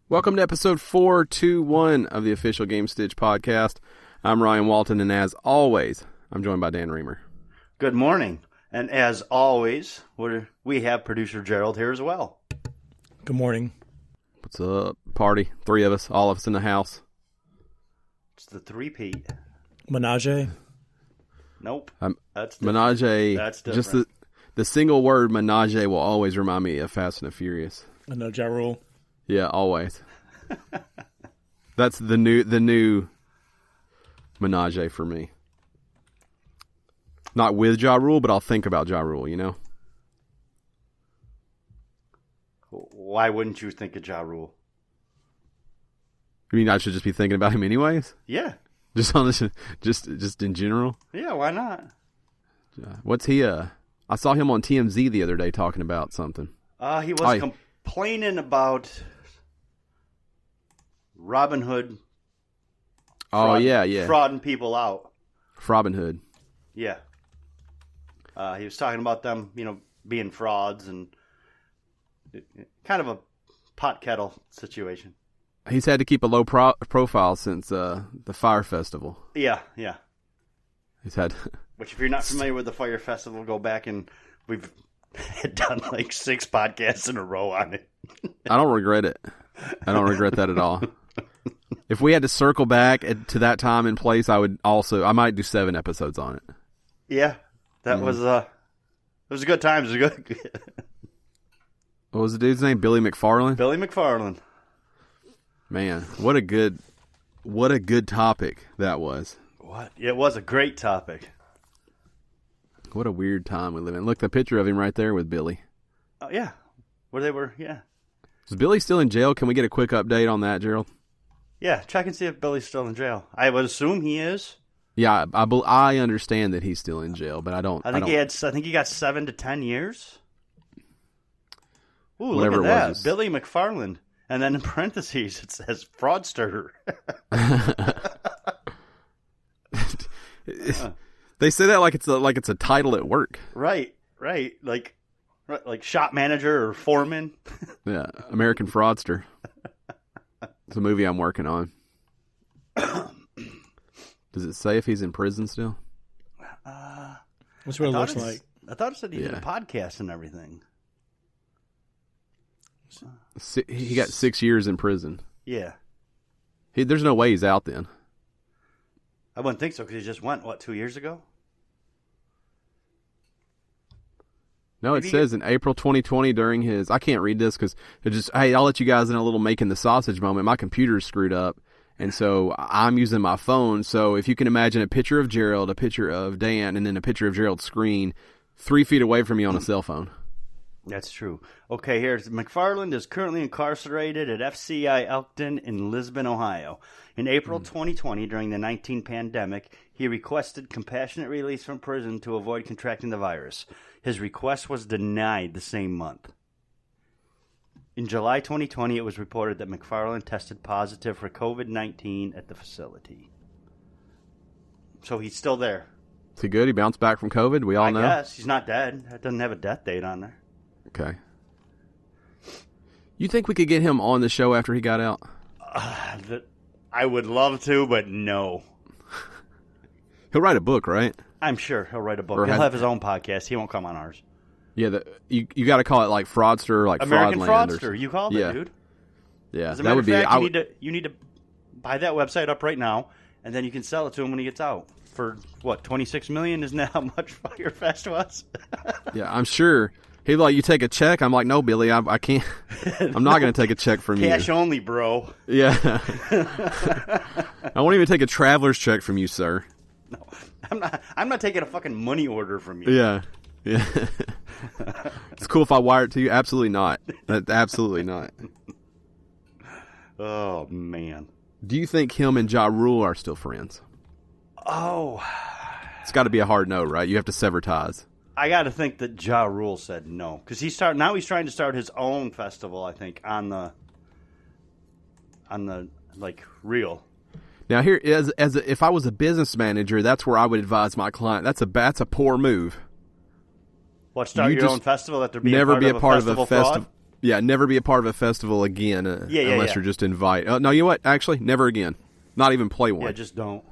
Welcome to episode 421 of the official Gamestitch Podcast. I'm Ryan Walton, and as always, I'm joined by Dan Reamer. Good morning. And as always, we have producer Gerald here as well. Good morning. What's up, party? Three of us, all of us in the house. It's the three-peat. Menage? Nope. That's different. Menage. That's different. Just the single word menage will always remind me of Fast and the Furious. I know Ja Rule. Yeah, always. That's the new menage for me. Not with Ja Rule, but I'll think about Ja Rule, you know? Why wouldn't you think of Ja Rule? You mean I should just be thinking about him anyways? Yeah. Just on this, just in general? Yeah, why not? What's he, I saw him on TMZ the other day talking about something. He was complaining about Robin Hood. Frauding people out. Robin Hood. Yeah. He was talking about them, being frauds and kind of a pot kettle situation. He's had to keep a low profile since the Fire Festival. Yeah. He's had. Which, if you're not familiar with the Fire Festival, go back and we've done like 6 podcasts in a row on it. I don't regret it. I don't regret that at all. If we had to circle back to that time and place, I might do 7 episodes on it. Yeah, that was it was a good time. It was a good. What was the dude's name? Billy McFarland? Billy McFarland. Man, what a good topic that was. What? It was a great topic. What a weird time we live in. Look, the picture of him right there with Billy. Oh, yeah. Where they were, yeah. Is Billy still in jail? Can we get a quick update on that, Gerald? Yeah, check and see if Billy's still in jail. I would assume he is. Yeah, I understand that he's still in jail, but I don't. I think he got 7 to 10 years. Ooh, whatever look at that. was. Billy McFarland. And then in parentheses, it says fraudster. They say that like it's a title at work. Right. Like shop manager or foreman. Yeah, American Fraudster. It's a movie I'm working on. Does it say if he's in prison still? That's what it looks like. I thought it said he did a podcast and everything. He got 6 years in prison. Yeah. There's no way he's out then. I wouldn't think so because he just went, 2 years ago? No, it says in April 2020 during his... I can't read this because I'll let you guys in a little making the sausage moment. My computer's screwed up, and so I'm using my phone. So if you can imagine a picture of Gerald, a picture of Dan, and then a picture of Gerald's screen 3 feet away from you on a cell phone. That's true. Okay, here's McFarland is currently incarcerated at FCI Elkton in Lisbon, Ohio. In April 2020, during the 19 pandemic, he requested compassionate release from prison to avoid contracting the virus. His request was denied the same month. In July 2020, it was reported that McFarland tested positive for COVID-19 at the facility. So he's still there. Is he good? He bounced back from COVID? We all know? I guess. He's not dead. It doesn't have a death date on there. Okay. You think we could get him on the show after he got out? I would love to, but no. He'll write a book, right? I'm sure he'll write a book. He'll have his own podcast. He won't come on ours. Yeah, you got to call it like Fraudster, like American Fraudland. Fraudster. You called it, dude. Yeah, As a matter of fact, you need to buy that website up right now, and then you can sell it to him when he gets out. For what, $26 million? Isn't that how much Firefest was? Yeah, I'm sure. He's like, you take a check? I'm like, no, Billy, I can't. I'm not going to take a check from you. Cash only, bro. Yeah. I won't even take a traveler's check from you, sir. No, I'm not taking a fucking money order from you. Yeah. It's cool if I wire it to you. Absolutely not. Absolutely not. Oh, man. Do you think him and Ja Rule are still friends? Oh. It's got to be a hard no, right? You have to sever ties. I got to think that Ja Rule said no. Because he's trying to start his own festival, I think, on the reel. Now, here, if I was a business manager, that's where I would advise my client. That's a poor move. What, start your own festival that they're being never part be of a part of a festival? Yeah, never be a part of a festival again unless you're just invited. No, you know what? Actually, never again. Not even play one. Yeah, just don't.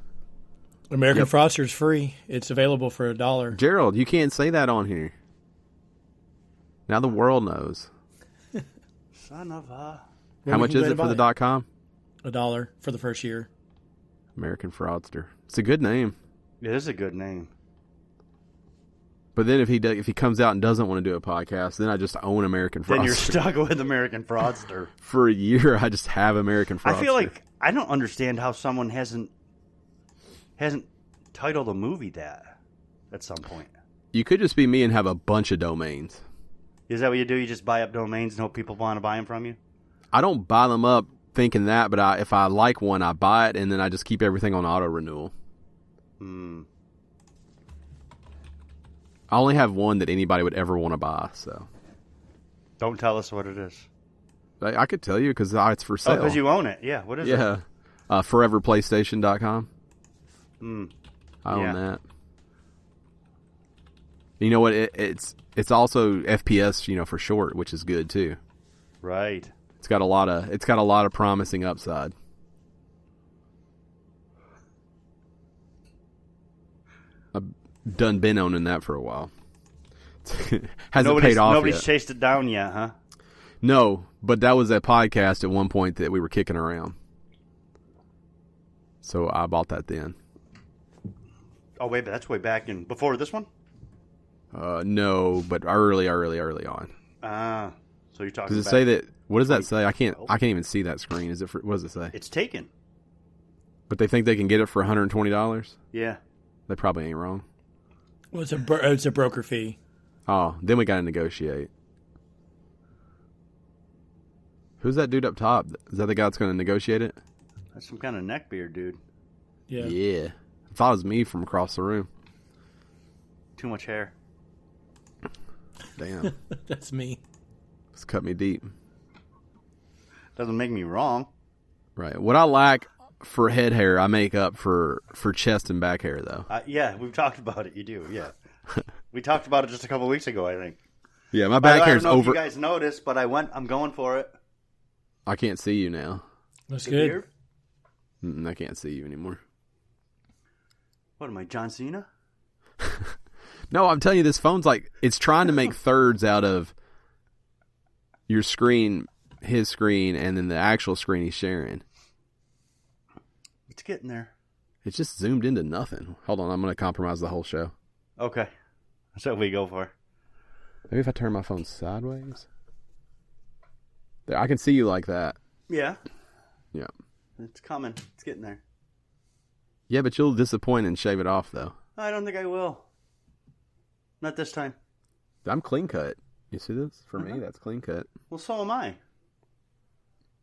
American Froster's free. It's available for $1. Gerald, you can't say that on here. Now the world knows. Son of a... How much is it for the .com? $1 for the first year. American Fraudster. It's a good name. It is a good name. But then if he comes out and doesn't want to do a podcast, then I just own American Fraudster. Then you're stuck with American Fraudster. For a year, I just have American Fraudster. I feel like I don't understand how someone hasn't titled a movie that at some point. You could just be me and have a bunch of domains. Is that what you do? You just buy up domains and hope people want to buy them from you? I don't buy them up thinking that, but if I like one, I buy it, and then I just keep everything on auto renewal. I only have one that anybody would ever want to buy, so. Don't tell us what it is. I could tell you because it's for sale. Oh, because you own it. Yeah, what is it? Yeah. ForeverPlayStation.com. I own that. You know what? It's also FPS, for short, which is good too. Right. It's got a lot of promising upside. I've been owning that for a while. Hasn't paid off Nobody's yet. chased it down yet, huh? No, but that was a podcast at one point that we were kicking around. So I bought that then. Oh, wait, but that's way back in before this one? No, but early on. So you're talking. Does it say that? What does that say? I can't even see that screen. Is it for? What does it say? It's taken. But they think they can get it for $120. Yeah. They probably ain't wrong. Well, it's a broker fee. Oh, then we got to negotiate. Who's that dude up top? Is that the guy that's going to negotiate it? That's some kind of neckbeard, dude. Yeah. Yeah. I thought it was me from across the room. Too much hair. Damn. That's me. It's cut me deep. Doesn't make me wrong. Right. What I lack for head hair, I make up for chest and back hair, though. Yeah, we've talked about it. You do, yeah. We talked about it just a couple weeks ago, I think. Yeah, my back hair's I don't know over. if you guys noticed, but I'm going for it. I can't see you now. That's The good. beard? I can't see you anymore. What am I, John Cena? No, I'm telling you, this phone's like, it's trying to make thirds out of your screen, his screen, and then the actual screen he's sharing. It's getting there. It's just zoomed into nothing. Hold on, I'm going to compromise the whole show. Okay. That's what we go for. Maybe if I turn my phone sideways. There, I can see you like that. Yeah. Yeah. It's coming. It's getting there. Yeah, but you'll disappoint and shave it off, though. I don't think I will. Not this time. I'm clean cut. You see this? For me, that's clean cut. Well, so am I.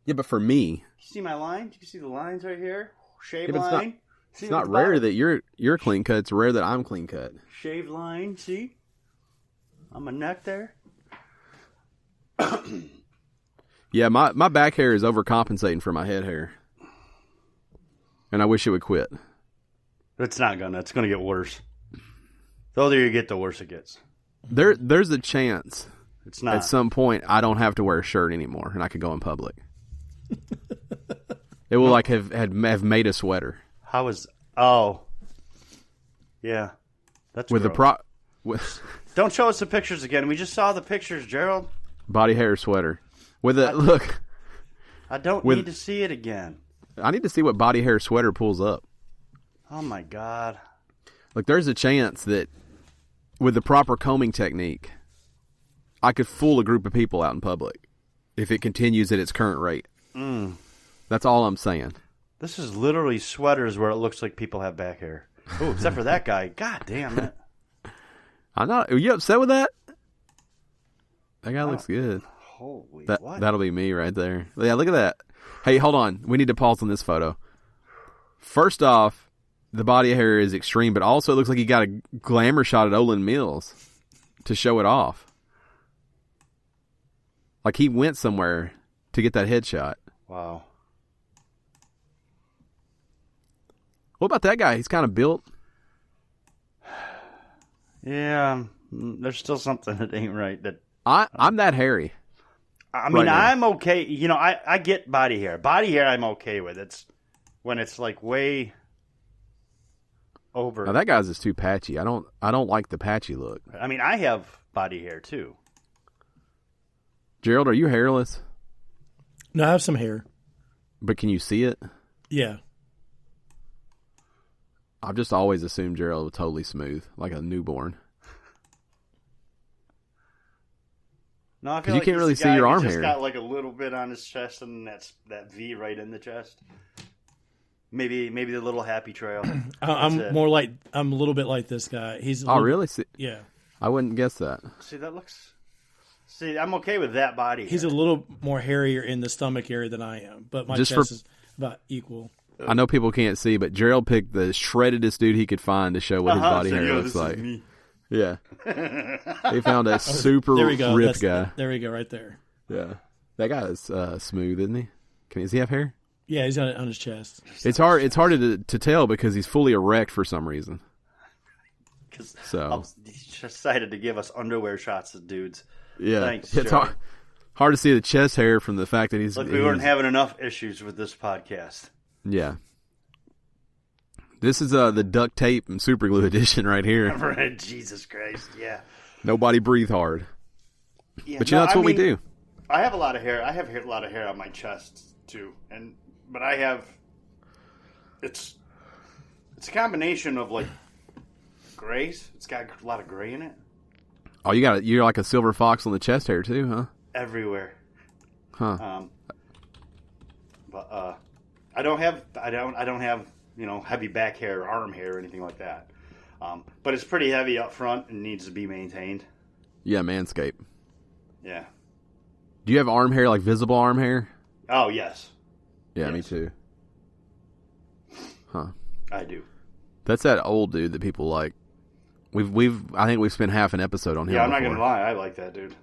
Yeah, but for me, You see my lines? You see the lines right here? Shave Yeah, but it's line. See it's not the rare bottom? that you're clean cut. It's rare that I'm clean cut. Shave line. See? On my neck there. Yeah, my back hair is overcompensating for my head hair. And I wish it would quit. It's not gonna. It's gonna get worse. The older you get, the worse it gets. There's a chance It's not. at some point I don't have to wear a shirt anymore and I could go in public. It will like have made a sweater. How is? Oh, yeah. That's With gross. with Don't show us the pictures again. We just saw the pictures, Gerald. body hair sweater. With a look, I don't With- need to see it again. I need to see what body hair sweater pulls up. Oh my god. Like there's a chance that with the proper combing technique, I could fool a group of people out in public if it continues at its current rate. That's all I'm saying. This is literally sweaters where it looks like people have back hair. Oh, except for that guy. God damn it. I'm not. Are you upset with that? That guy looks good. Holy That what? that'll be me right there. Yeah, look at that. Hey, hold on. We need to pause on this photo. First off, the body hair is extreme, but also it looks like he got a glamour shot at Olin Mills to show it off. Like he went somewhere to get that headshot. Wow. What about that guy? He's kind of built. Yeah, there's still something that ain't right. That I'm that hairy. I mean, right now. I'm okay. You know, I get body hair. Body hair I'm okay with. It's when it's like way over. Now that guy's is too patchy. I don't like the patchy look. I mean, I have body hair too. Gerald, are you hairless? No, I have some hair. But can you see it? Yeah. I've just always assumed Gerald was totally smooth, like a newborn. No, I feel you like can't he's really the see guy your who arm just hair. got like a little bit on his chest, and that's that V right in the chest. Maybe the little happy trail. I'm a little bit like this guy. He's a little, Really? See, Yeah. I wouldn't guess that. See, I'm okay with that body. He's a little more hairier in the stomach area than I am, but my Just chest is about equal. I know people can't see, but Gerald picked the shreddedest dude he could find to show what his body hair looks like. Me. Yeah. He found a super There we go. ripped guy. There we go, right there. Yeah. That guy is smooth, isn't he? Does he have hair? Yeah, he's got it on his chest. It's hard to tell because he's fully erect for some reason. So He decided to give us underwear shots of dudes. yeah, Thanks, it's Joey. hard to see the chest hair from the fact that he's. Look, we weren't having enough issues with this podcast. Yeah. This is the duct tape and super glue edition right here. Right, Jesus Christ, yeah. Nobody breathe hard. Yeah, But that's what we do. I have a lot of hair. I have a lot of hair on my chest too, but I have. It's a combination of like grays. It's got a lot of gray in it. Oh, you're like a silver fox on the chest hair too, huh? Everywhere. Huh. But I don't have heavy back hair, or arm hair, or anything like that. But it's pretty heavy up front and needs to be maintained. Yeah, Manscaped. Yeah. Do you have arm hair, like visible arm hair? Oh yes. Yeah, Yes. me too. Huh. I do. That's that old dude that people like. I think we've spent half an episode on him. Yeah, I'm not before. gonna lie. I like that dude.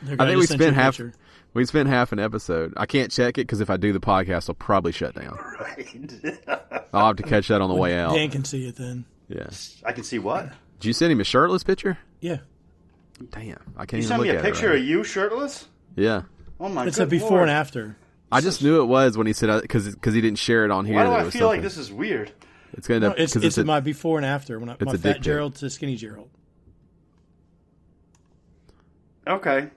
I think we spent half an episode. I can't check it because if I do the podcast, I'll probably shut down. Right. I'll have to catch that on the way out. Dan can see it then. Yeah. I can see what? Did you send him a shirtless picture? Yeah. Damn, I can't You even sent look me a at picture it. Right. of you shirtless? Yeah. Oh my god. It's a before and after. I just knew it was when he said because he didn't share it on here. Why do that it I was feel like something. this is weird? It's gonna. No, it's my before and after. When it's my a fat dick pic. Gerald to skinny Gerald. Okay.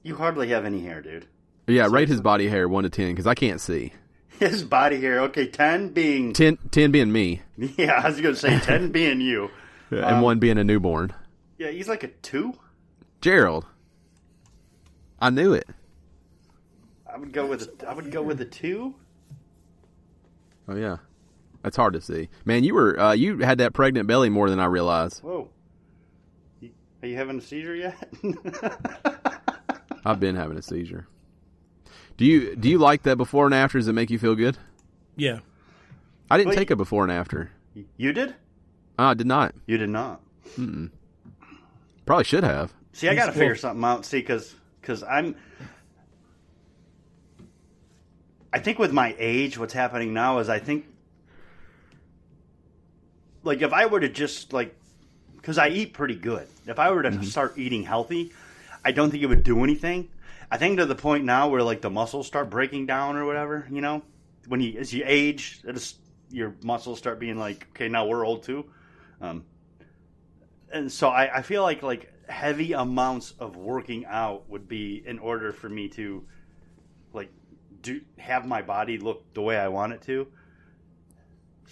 You hardly have any hair, dude. Yeah, rate his body hair 1 to 10 because I can't see. His body hair, okay, 10 being... 10 being me. Yeah, I was going to say 10 being you. And 1 being a newborn. Yeah, he's like a 2. Gerald. I knew it. I would go with a 2. Oh yeah, that's hard to see. Man, you had that pregnant belly more than I realized. Whoa. Are you having a seizure yet? I've been having a seizure. Do you like that before and after? Does it make you feel good? Yeah. I didn't take a before and after. You did? I did not. You did not. Probably should have. See, I got to figure something out. See, because I think with my age, what's happening now is I think, like, if I were to just, like, because I eat pretty good. If I were to start eating healthy, I don't think it would do anything. I think to the point now where, like, the muscles start breaking down or whatever, you know? As you age, your muscles start being like, okay, now we're old too. And so I feel like heavy amounts of working out would be in order for me to, like, have my body look the way I want it to.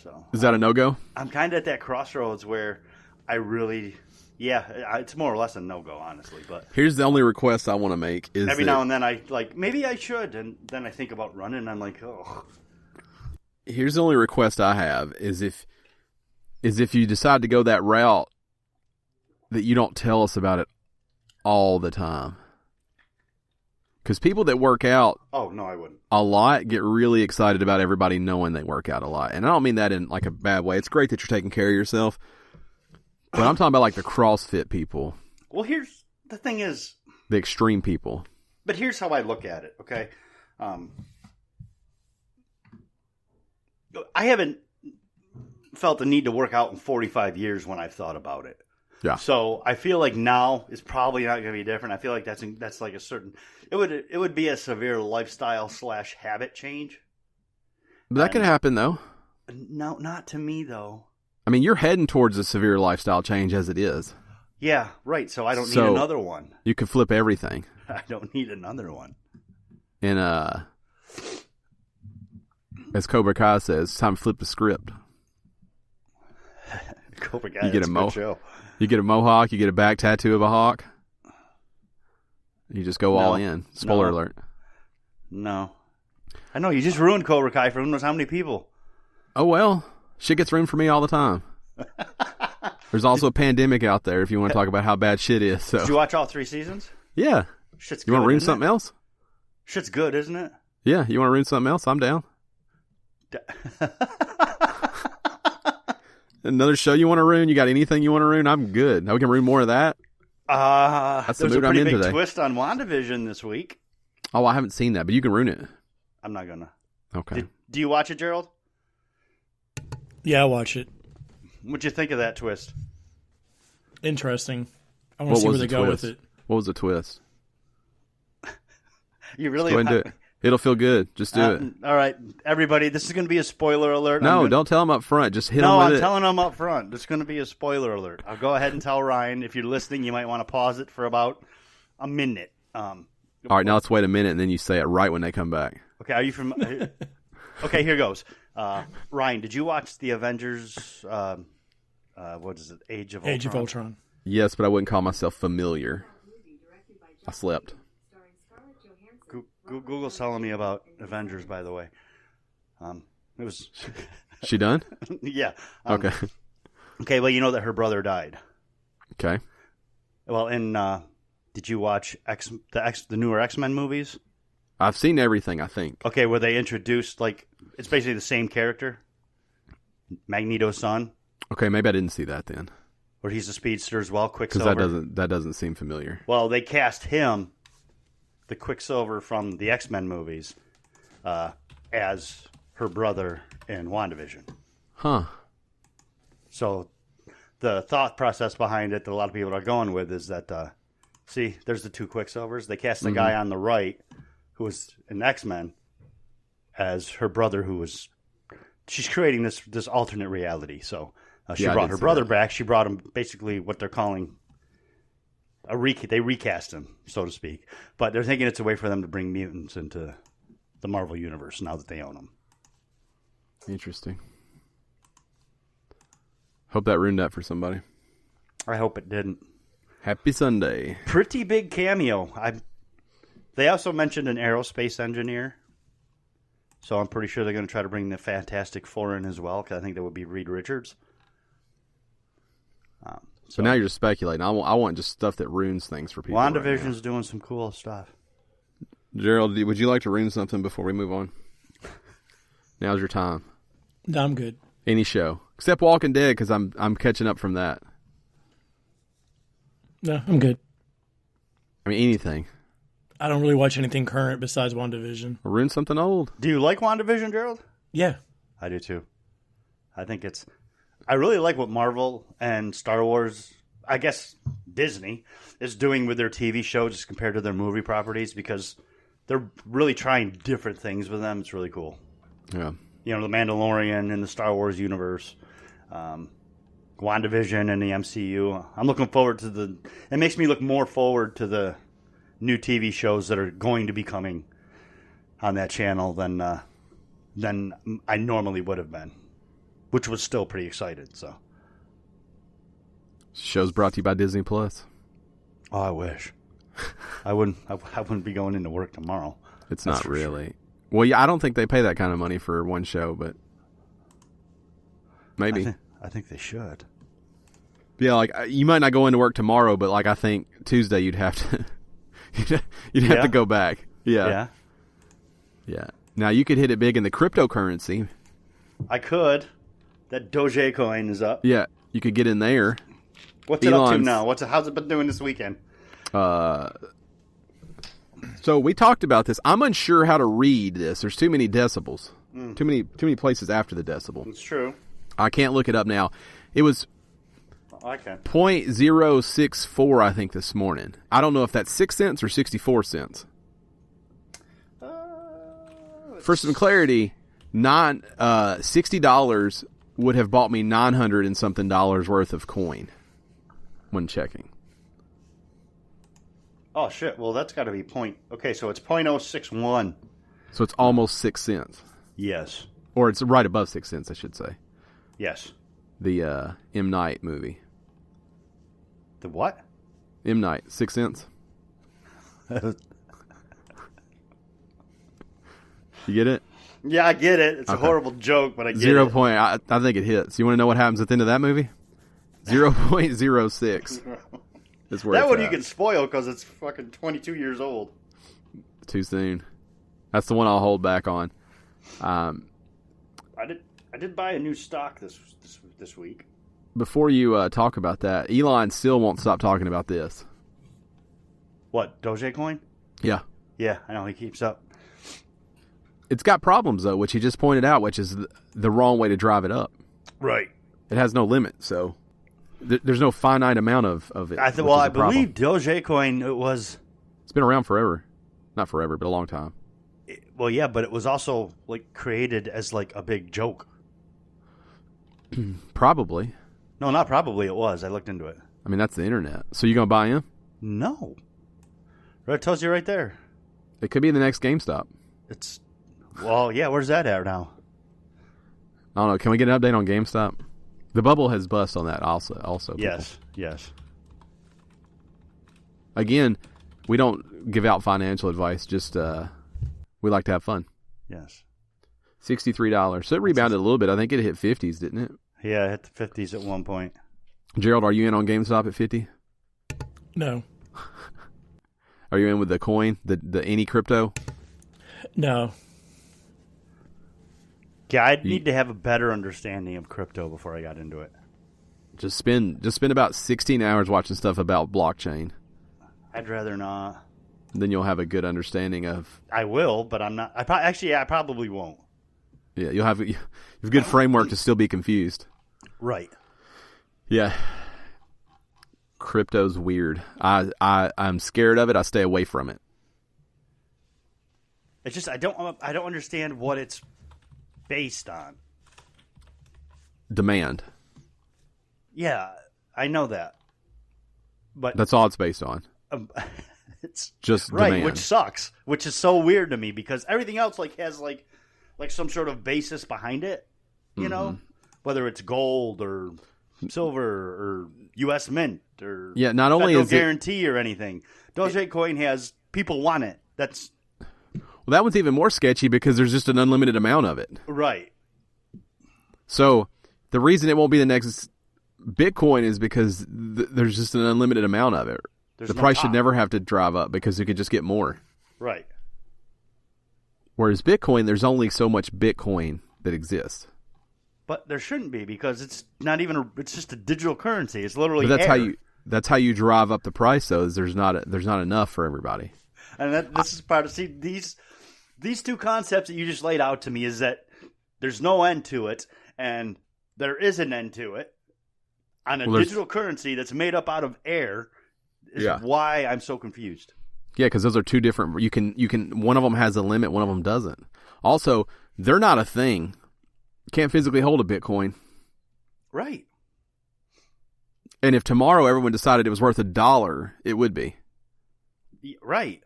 So Is that a no-go? I'm kind of at that crossroads where I really, it's more or less a no-go, honestly. But Here's the only request I want to make is every that now and then I maybe I should, and then I think about running, and I'm like, oh. Here's the only request I have is if you decide to go that route, that you don't tell us about it all the time. Because people that work out Oh, no, I wouldn't. a lot get really excited about everybody knowing they work out a lot. And I don't mean that in like a bad way. It's great that you're taking care of yourself. But I'm talking about like the CrossFit people, Well, here's the thing is, the extreme people. but here's how I look at it, okay? I haven't felt the need to work out in 45 years when I've thought about it. Yeah. So I feel like now is probably not going to be different. I feel like that's like a certain. It would be a severe lifestyle / habit change. But that can happen, though. No, not to me, though. I mean, you're heading towards a severe lifestyle change as it is. Yeah, right. So I don't need another one. You could flip everything. I don't need another one. And as Cobra Kai says, it's time to flip the script. Cobra Kai, you get a show. You get a mohawk, you get a back tattoo of a hawk. You just go all in. Spoiler alert. No. I know, you just ruined Cobra Kai for who knows how many people. Oh, well. Shit gets ruined for me all the time. There's also a pandemic out there if you want to talk about how bad shit is. So. Did you watch all 3 seasons? Yeah. Shit's you want to ruin isn't something it? else? Shit's good, isn't it? Yeah. You want to ruin something else? I'm down. Another show you want to ruin? You got anything you want to ruin? I'm good. Now we can ruin more of that. That's the there's a mood I'm pretty in big today. twist on WandaVision this week. Oh, I haven't seen that, but you can ruin it. I'm not gonna. Okay. Do you watch it, Gerald? Yeah, I watch it. What'd you think of that twist? Interesting. I want to see where they go with it. What was the twist? You really Go ahead and do it. It'll feel good. Just do it. All right, everybody. This is going to be a spoiler alert. No, don't tell them up front. Just hit them No, with I'm it. telling them up front. It's going to be a spoiler alert. I'll go ahead and tell Ryan. If you're listening, you might want to pause it for about a minute. All right, now let's wait a minute, and then you say it right when they come back. Okay, are you from? Okay, here goes. Ryan, did you watch the Avengers? What is it? Age of Ultron. Age of Ultron. Yes, but I wouldn't call myself familiar. I slept. Google's telling me about Avengers, by the way. It was. She done? Yeah. Okay. Okay, well, you know that her brother died. Okay. Well, and did you watch the newer X-Men movies? I've seen everything, I think. Okay, where they introduced, like, it's basically the same character, Magneto's son. Okay, maybe I didn't see that then. Where he's a speedster as well, Quicksilver. Because that doesn't seem familiar. Well, they cast him, the Quicksilver from the X-Men movies, as her brother in WandaVision. Huh. So the thought process behind it that a lot of people are going with is that, see, there's the 2 Quicksilvers. They cast the guy on the right, who was in X-Men, as her brother, who was... She's creating this alternate reality. So she brought her brother back. She brought him basically what they're calling... They recast him, so to speak. But they're thinking it's a way for them to bring mutants into the Marvel Universe now that they own them. Interesting. Hope that ruined that for somebody. I hope it didn't. Happy Sunday. Pretty big cameo. They also mentioned an aerospace engineer. So I'm pretty sure they're going to try to bring the Fantastic Four in as well, because I think that would be Reed Richards. So now you're just speculating. I want just stuff that ruins things for people. WandaVision's doing some cool stuff. Gerald, would you like to ruin something before we move on? Now's your time. No, I'm good. Any show. Except Walking Dead, because I'm catching up from that. No, I'm good. I mean, anything. I don't really watch anything current besides WandaVision. Or ruin something old. Do you like WandaVision, Gerald? Yeah. I do too. I really like what Marvel and Star Wars, I guess Disney, is doing with their TV shows as compared to their movie properties, because they're really trying different things with them. It's really cool. Yeah. You know, The Mandalorian in the Star Wars universe, WandaVision in the MCU. I'm looking forward to it makes me look more forward to the new TV shows that are going to be coming on that channel than I normally would have been, which was still pretty excited. So, Show's brought to you by Disney Plus. Oh, I wish. I wouldn't be going into work tomorrow. It's not really. Sure. Well, yeah, I don't think they pay that kind of money for one show, but maybe. I think they should. Yeah, like you might not go into work tomorrow, but like I think Tuesday you'd have to you'd have to go back. Yeah. Yeah. Now you could hit it big in the cryptocurrency. I could. That Dogecoin is up. Yeah, you could get in there. What's it up to now? How's it been doing this weekend? So we talked about this. I'm unsure how to read this. There's too many decibels. Too many places after the decibel. It's true. I can't look it up now. It was Okay. 0.064, I think, this morning. I don't know if that's 6 cents or 64 cents. For some clarity, $60 would have bought me $900 and something worth of coin when checking. Oh, shit. Well, that's got to be point. Okay, so it's 0.061. So it's almost 6 cents. Yes. Or it's right above 6 cents, I should say. Yes. The M. Night movie. The what? M. Night, 6 cents. You get it? Yeah, I get it. It's okay. A horrible joke, but I get 0. it. I think it hits. You want to know what happens at the end of that movie? 0.06. Is where that it's one at. you can spoil because it's fucking 22 years old. Too soon. That's the one I'll hold back on. I did buy a new stock this week. Before you talk about that, Elon still won't stop talking about this. What, Dogecoin? Yeah. Yeah, I know, he keeps up. It's got problems, though, which he just pointed out, which is the wrong way to drive it up. Right. It has no limit, so there's no finite amount of it. I believe Dogecoin, it's been around forever. Not forever, but a long time. Well, yeah, but it was also like created as like a big joke. Probably. No, not probably. It was. I looked into it. I mean, that's the internet. So you gonna buy in? No. It tells you right there. It could be the next GameStop. Well, yeah. Where's that at now? I don't know. Can we get an update on GameStop? The bubble has bust on that. Also. Yes. Yes. Again, we don't give out financial advice. Just we like to have fun. Yes. $63. So it rebounded a little bit. I think it hit 50s, didn't it? Yeah, it hit the 50s at one point. Gerald, are you in on GameStop at 50? No. Are you in with the coin, the any crypto? No. Yeah, I'd need to have a better understanding of crypto before I got into it. Just spend about 16 hours watching stuff about blockchain. I'd rather not. Then you'll have a good understanding of. I will, but I'm not. I probably won't. Yeah, you'll have a good framework to still be confused. Right. Yeah. Crypto's weird. I'm scared of it. I stay away from it. It's just I don't understand what it's based on. Demand. Yeah, I know that. But that's all it's based on. It's just right, demand. Which sucks. Which is so weird to me because everything else has some sort of basis behind it. You know, whether it's gold or silver or U.S. Mint or not only is guarantee or anything. Dogecoin has people want it. That's well, that one's even more sketchy because there's just an unlimited amount of it. Right. So the reason it won't be the next Bitcoin is because there's just an unlimited amount of it. The price should never have to drive up because you could just get more. Right. Whereas Bitcoin, there's only so much Bitcoin that exists. But there shouldn't be because it's not even. It's just a digital currency. It's literally. But that's how you drive up the price, though. Is there's not enough for everybody. And this is part of these two concepts that you just laid out to me is that there's no end to it, and there is an end to it on a digital currency that's made up out of air. Is why I'm so confused. Yeah, because those are two different. You can. One of them has a limit. One of them doesn't. Also, they're not a thing. You can't physically hold a Bitcoin. Right. And if tomorrow everyone decided it was worth $1, it would be. Right.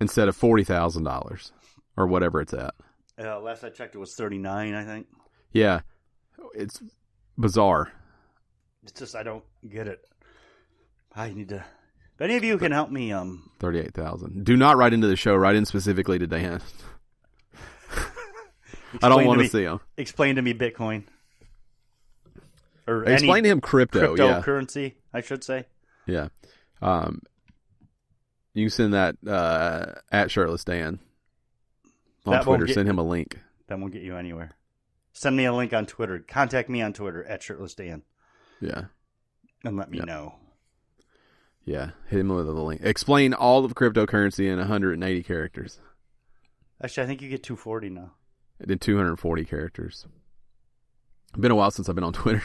Instead of $40,000 or whatever it's at. Last I checked, it was 39. I think. Yeah, it's bizarre. It's just I don't get it. I need to. If any of you can help me, 38,000. Do not write into the show. Write in specifically to Dan. I don't want to see him. Explain to me Bitcoin. Or explain to him cryptocurrency, I should say. Yeah. You can send that at Shirtless Dan on Twitter. Send him a link. That won't get you anywhere. Send me a link on Twitter. Contact me on Twitter at Shirtless Dan. Yeah. And let me know. Yeah. Hit him with a link. Explain all of cryptocurrency in 180 characters. Actually, I think you get 240 now. I did 240 characters. It's been a while since I've been on Twitter.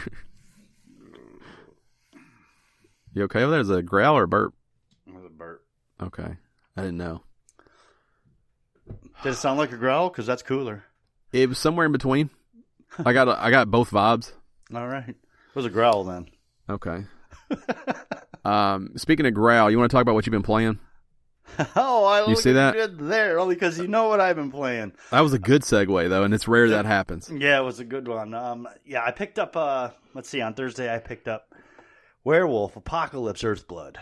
You okay over there? Is it a growl or a burp? It was a burp. Okay. I didn't know. Did it sound like a growl? Because that's cooler. It was somewhere in between. I got both vibes. All right. It was a growl then. Okay. Speaking of growl, you want to talk about what you've been playing? Oh, I you see that? Good there, only because you know what I've been playing. That was a good segue, though, and it's rare that happens. Yeah, it was a good one. I picked up, let's see, on Thursday I picked up Werewolf Apocalypse Earthblood.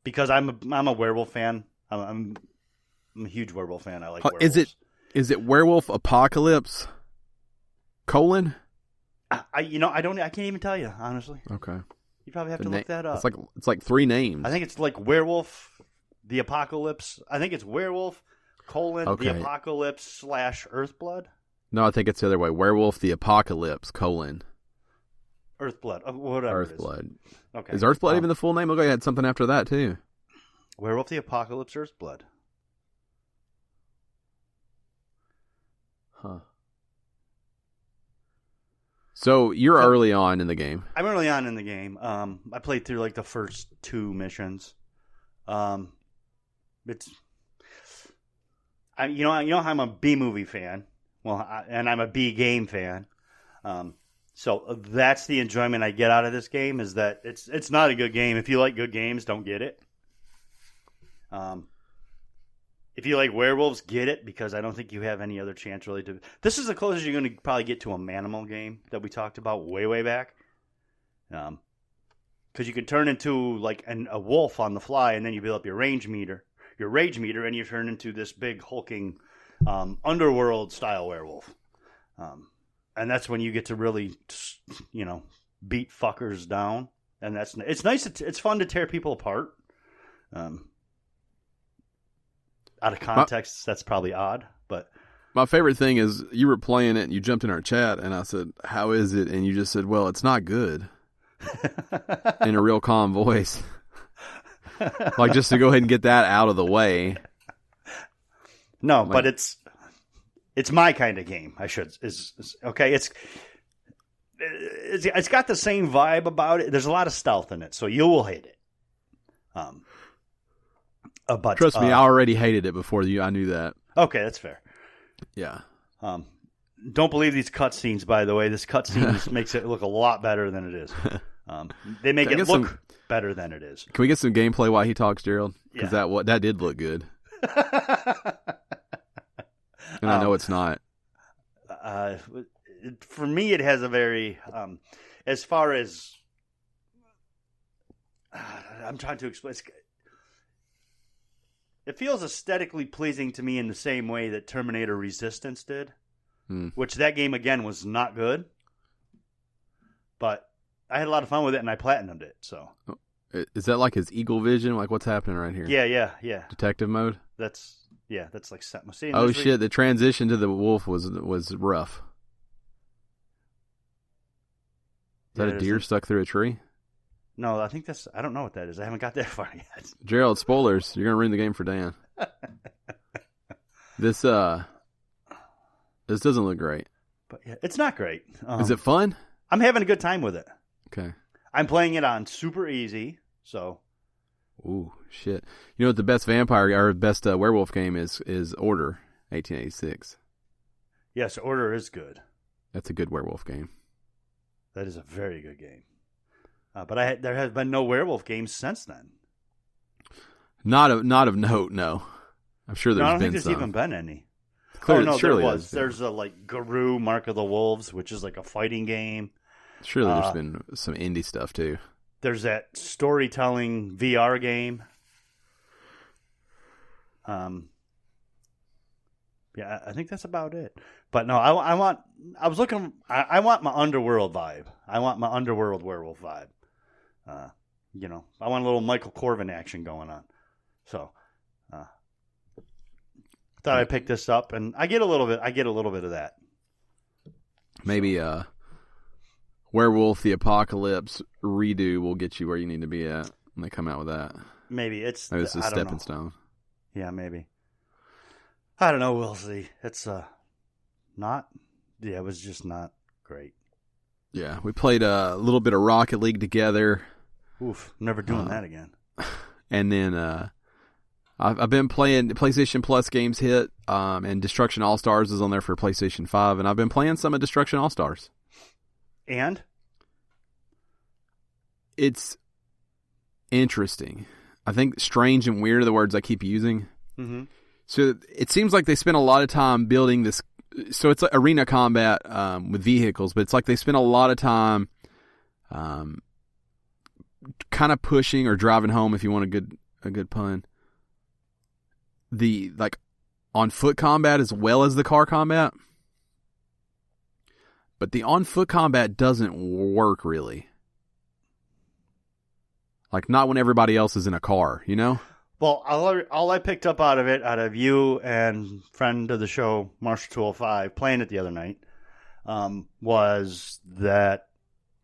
Because I'm a werewolf fan. I'm a huge werewolf fan. I like werewolves. Is it Werewolf Apocalypse ? I can't even tell you, honestly. Okay. You probably have to look that up. It's like 3 names. I think it's like Werewolf, the Apocalypse. I think it's Werewolf, the Apocalypse / Earthblood. No, I think it's the other way. Werewolf, the Apocalypse, : Earthblood. Whatever Earthblood. It is. Okay. Is Earthblood even the full name? Okay, I had something after that, too. Werewolf, the Apocalypse, Earthblood. Huh. So you're early on in the game. I'm early on in the game. I played through like the first 2 missions. You know I'm a B movie fan. And I'm a B game fan. So that's the enjoyment I get out of this game, is that it's not a good game. If you like good games, don't get it. If you like werewolves, get it, because I don't think you have any other chance really to... This is the closest you're going to probably get to a Manimal game that we talked about way, way back. Because you can turn into like a wolf on the fly, and then you build up your rage meter, and you turn into this big hulking underworld-style werewolf. And that's when you get to really, beat fuckers down. And it's nice. It's fun to tear people apart. Out of context, that's probably odd, but my favorite thing is you were playing it and you jumped in our chat and I said, "How is it?" And you just said, "Well, it's not good," in a real calm voice, like just to go ahead and get that out of the way. No, but it's my kind of game. Okay. It's got the same vibe about it. There's a lot of stealth in it, so you will hate it. But trust me, I already hated it before I knew that. Okay, that's fair. Yeah. Don't believe these cutscenes, by the way. This cutscene makes it look a lot better than it is. They make it look better than it is. Can we get some gameplay while he talks, Gerald? Because that did look good. And I know it's not. For me, it has a very, as far as, I'm trying to explain. It feels aesthetically pleasing to me in the same way that Terminator Resistance did, which that game, again, was not good. But I had a lot of fun with it, and I platinumed it. So, is that like his eagle vision? Like, what's happening right here? Yeah. Detective mode? That's like... Oh, shit, the transition to the wolf was rough. Is that a deer stuck through a tree? No, I think I don't know what that is. I haven't got that far yet. Gerald, spoilers. You're going to ruin the game for Dan. This doesn't look great. But yeah, it's not great. Is it fun? I'm having a good time with it. Okay. I'm playing it on super easy, so. Ooh, shit. You know what the best best werewolf game is Order 1886. Yes, Order is good. That's a good werewolf game. That is a very good game. But there has been no werewolf games since then. Not of note, no. I'm sure there's been some. I don't think there's even been any. Clearly, no, surely there was. There's a Guru, Mark of the Wolves, which is like a fighting game. Surely there's been some indie stuff too. There's that storytelling VR game. Yeah, I think that's about it. But no, I want my Underworld vibe. I want my Underworld werewolf vibe. I want a little Michael Corvin action going on. So, thought I'd pick this up, and I get a little bit of that. Maybe Werewolf the Apocalypse redo will get you where you need to be at when they come out with that. Maybe it's a stepping stone. Yeah, maybe. I don't know. We'll see. It's it was just not great. Yeah, we played a little bit of Rocket League together. Oof, never doing that again. And then I've been playing PlayStation Plus games hit, and Destruction All-Stars is on there for PlayStation 5, and I've been playing some of Destruction All-Stars. And? It's interesting. I think strange and weird are the words I keep using. Mm-hmm. So it seems like they spend a lot of time building this. So it's like arena combat with vehicles, but it's like they spend a lot of time kind of pushing or driving home, if you want a good pun, the like on foot combat as well as the car combat. But the on foot combat doesn't work really. Like not when everybody else is in a car, you know? Well, all I picked up out of you and friend of the show, Marshall205, playing it the other night, was that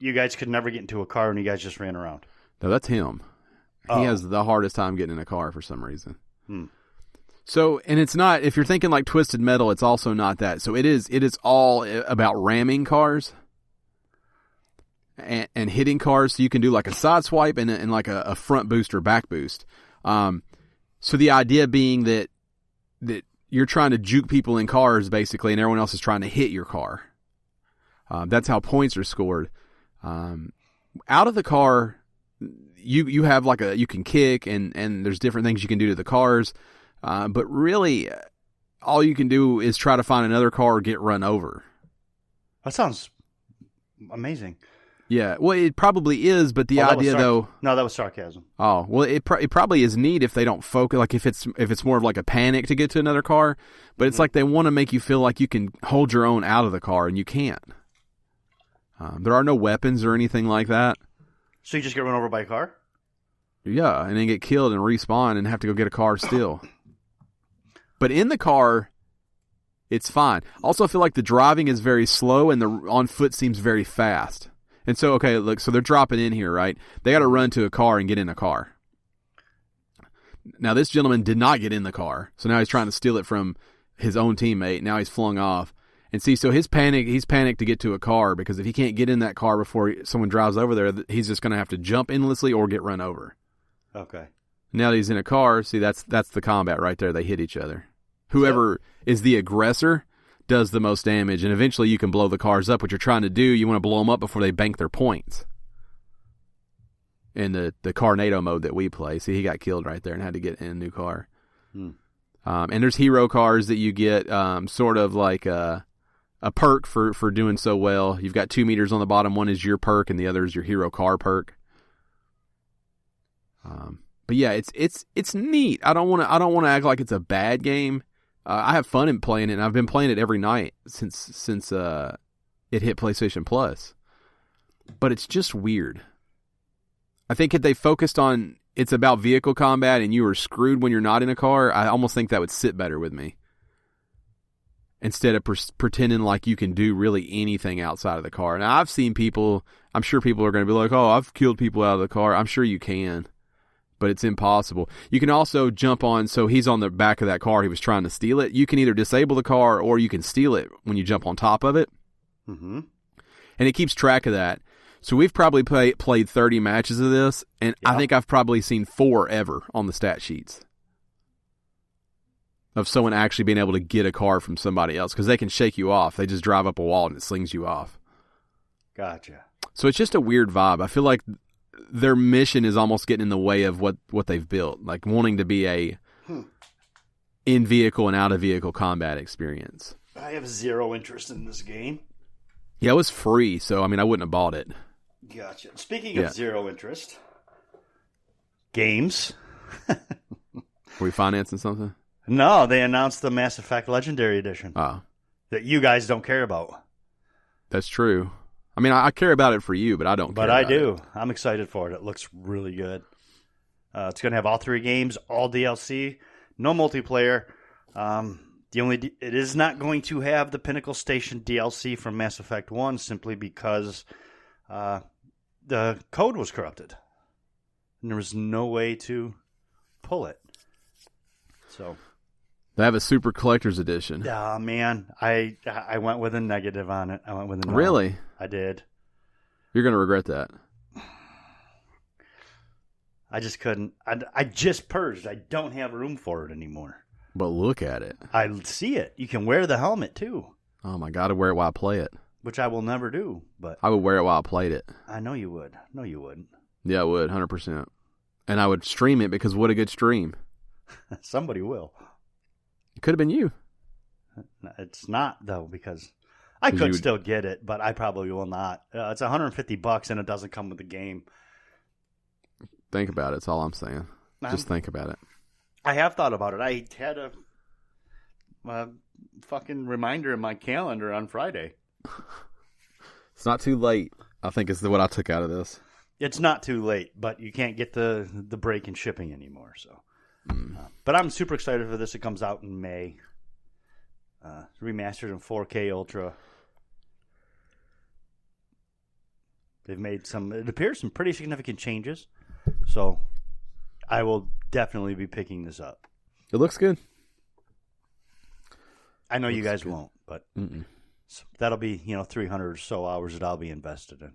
you guys could never get into a car and you guys just ran around. No, that's him. Oh. He has the hardest time getting in a car for some reason. So, and it's not, if you're thinking like Twisted Metal, it's also not that. So it is all about ramming cars and hitting cars. So you can do like a side swipe and like a front boost or back boost. So the idea being that you're trying to juke people in cars basically, and everyone else is trying to hit your car. That's how points are scored. Out of the car, you have like you can kick and there's different things you can do to the cars. But really all you can do is try to find another car or get run over. That sounds amazing. Yeah, well, it probably is, but the idea, though... No, that was sarcasm. Oh, well, it probably is neat if they don't focus, like if it's more of like a panic to get to another car, but it's like they want to make you feel like you can hold your own out of the car, and you can't. There are no weapons or anything like that. So you just get run over by a car? Yeah, and then get killed and respawn and have to go get a car still. But in the car, it's fine. Also, I feel like the driving is very slow, and the on foot seems very fast. And so, okay, look, so they're dropping in here, right? They got to run to a car and get in a car. Now, this gentleman did not get in the car, so now he's trying to steal it from his own teammate. Now he's flung off. And see, so he's panicked to get to a car, because if he can't get in that car before someone drives over there, he's just going to have to jump endlessly or get run over. Okay. Now that he's in a car, see, that's the combat right there. They hit each other. Whoever is the aggressor does the most damage, and eventually you can blow the cars up. What you're trying to do, you want to blow them up before they bank their points. In the Carnado mode that we play, see, he got killed right there and had to get in a new car. And there's hero cars that you get, sort of like a perk for doing so well. You've got 2 meters on the bottom. One is your perk, and the other is your hero car perk. But yeah, it's neat. I don't want to act like it's a bad game. I have fun in playing it, and I've been playing it every night since it hit PlayStation Plus. But it's just weird. I think if they focused on it's about vehicle combat and you are screwed when you're not in a car, I almost think that would sit better with me. Instead of pretending like you can do really anything outside of the car. Now, I've seen people, I'm sure people are going to be like, oh, I've killed people out of the car. I'm sure you can. But it's impossible. You can also jump on, so he's on the back of that car. He was trying to steal it. You can either disable the car or you can steal it when you jump on top of it. Mm-hmm. And it keeps track of that. So we've probably played 30 matches of this, and I think I've probably seen 4 ever on the stat sheets of someone actually being able to get a car from somebody else, because they can shake you off. They just drive up a wall and it slings you off. Gotcha. So it's just a weird vibe. I feel like their mission is almost getting in the way of what they've built, like wanting to be a in-vehicle and out-of-vehicle combat experience. I have zero interest in this game. Yeah, it was free, so I mean, I wouldn't have bought it. Gotcha. Speaking of zero interest, games. Were we financing something? No, they announced the Mass Effect Legendary Edition. Oh. That you guys don't care about. That's true. I mean, I care about it for you, but I don't care But I about do. it. I'm excited for it. It looks really good. It's going to have all 3 games, all DLC, no multiplayer. It is not going to have the Pinnacle Station DLC from Mass Effect 1 simply because the code was corrupted. And there was no way to pull it. So They have a Super Collector's Edition. man, I went with a negative on it. I went with a no. Really? I did. You're going to regret that. I just couldn't. I just purged. I don't have room for it anymore. But look at it. I see it. You can wear the helmet, too. Oh, my God. I'd wear it while I play it. Which I will never do. But I would wear it while I played it. I know you would. No, you wouldn't. Yeah, I would, 100%. And I would stream it because what a good stream. Somebody will. It could have been you. It's not, though, because I could still get it, but I probably will not. It's $150 and it doesn't come with the game. Think about it. That's all I'm saying. Just think about it. I have thought about it. I had a fucking reminder in my calendar on Friday. It's not too late, I think is what I took out of this. It's not too late, but you can't get the break in shipping anymore. So, but I'm super excited for this. It comes out in May. Remastered in 4K Ultra. They've made it appears some pretty significant changes. So I will definitely be picking this up. It looks good. I know you guys won't, but that'll be 300 or so hours that I'll be invested in.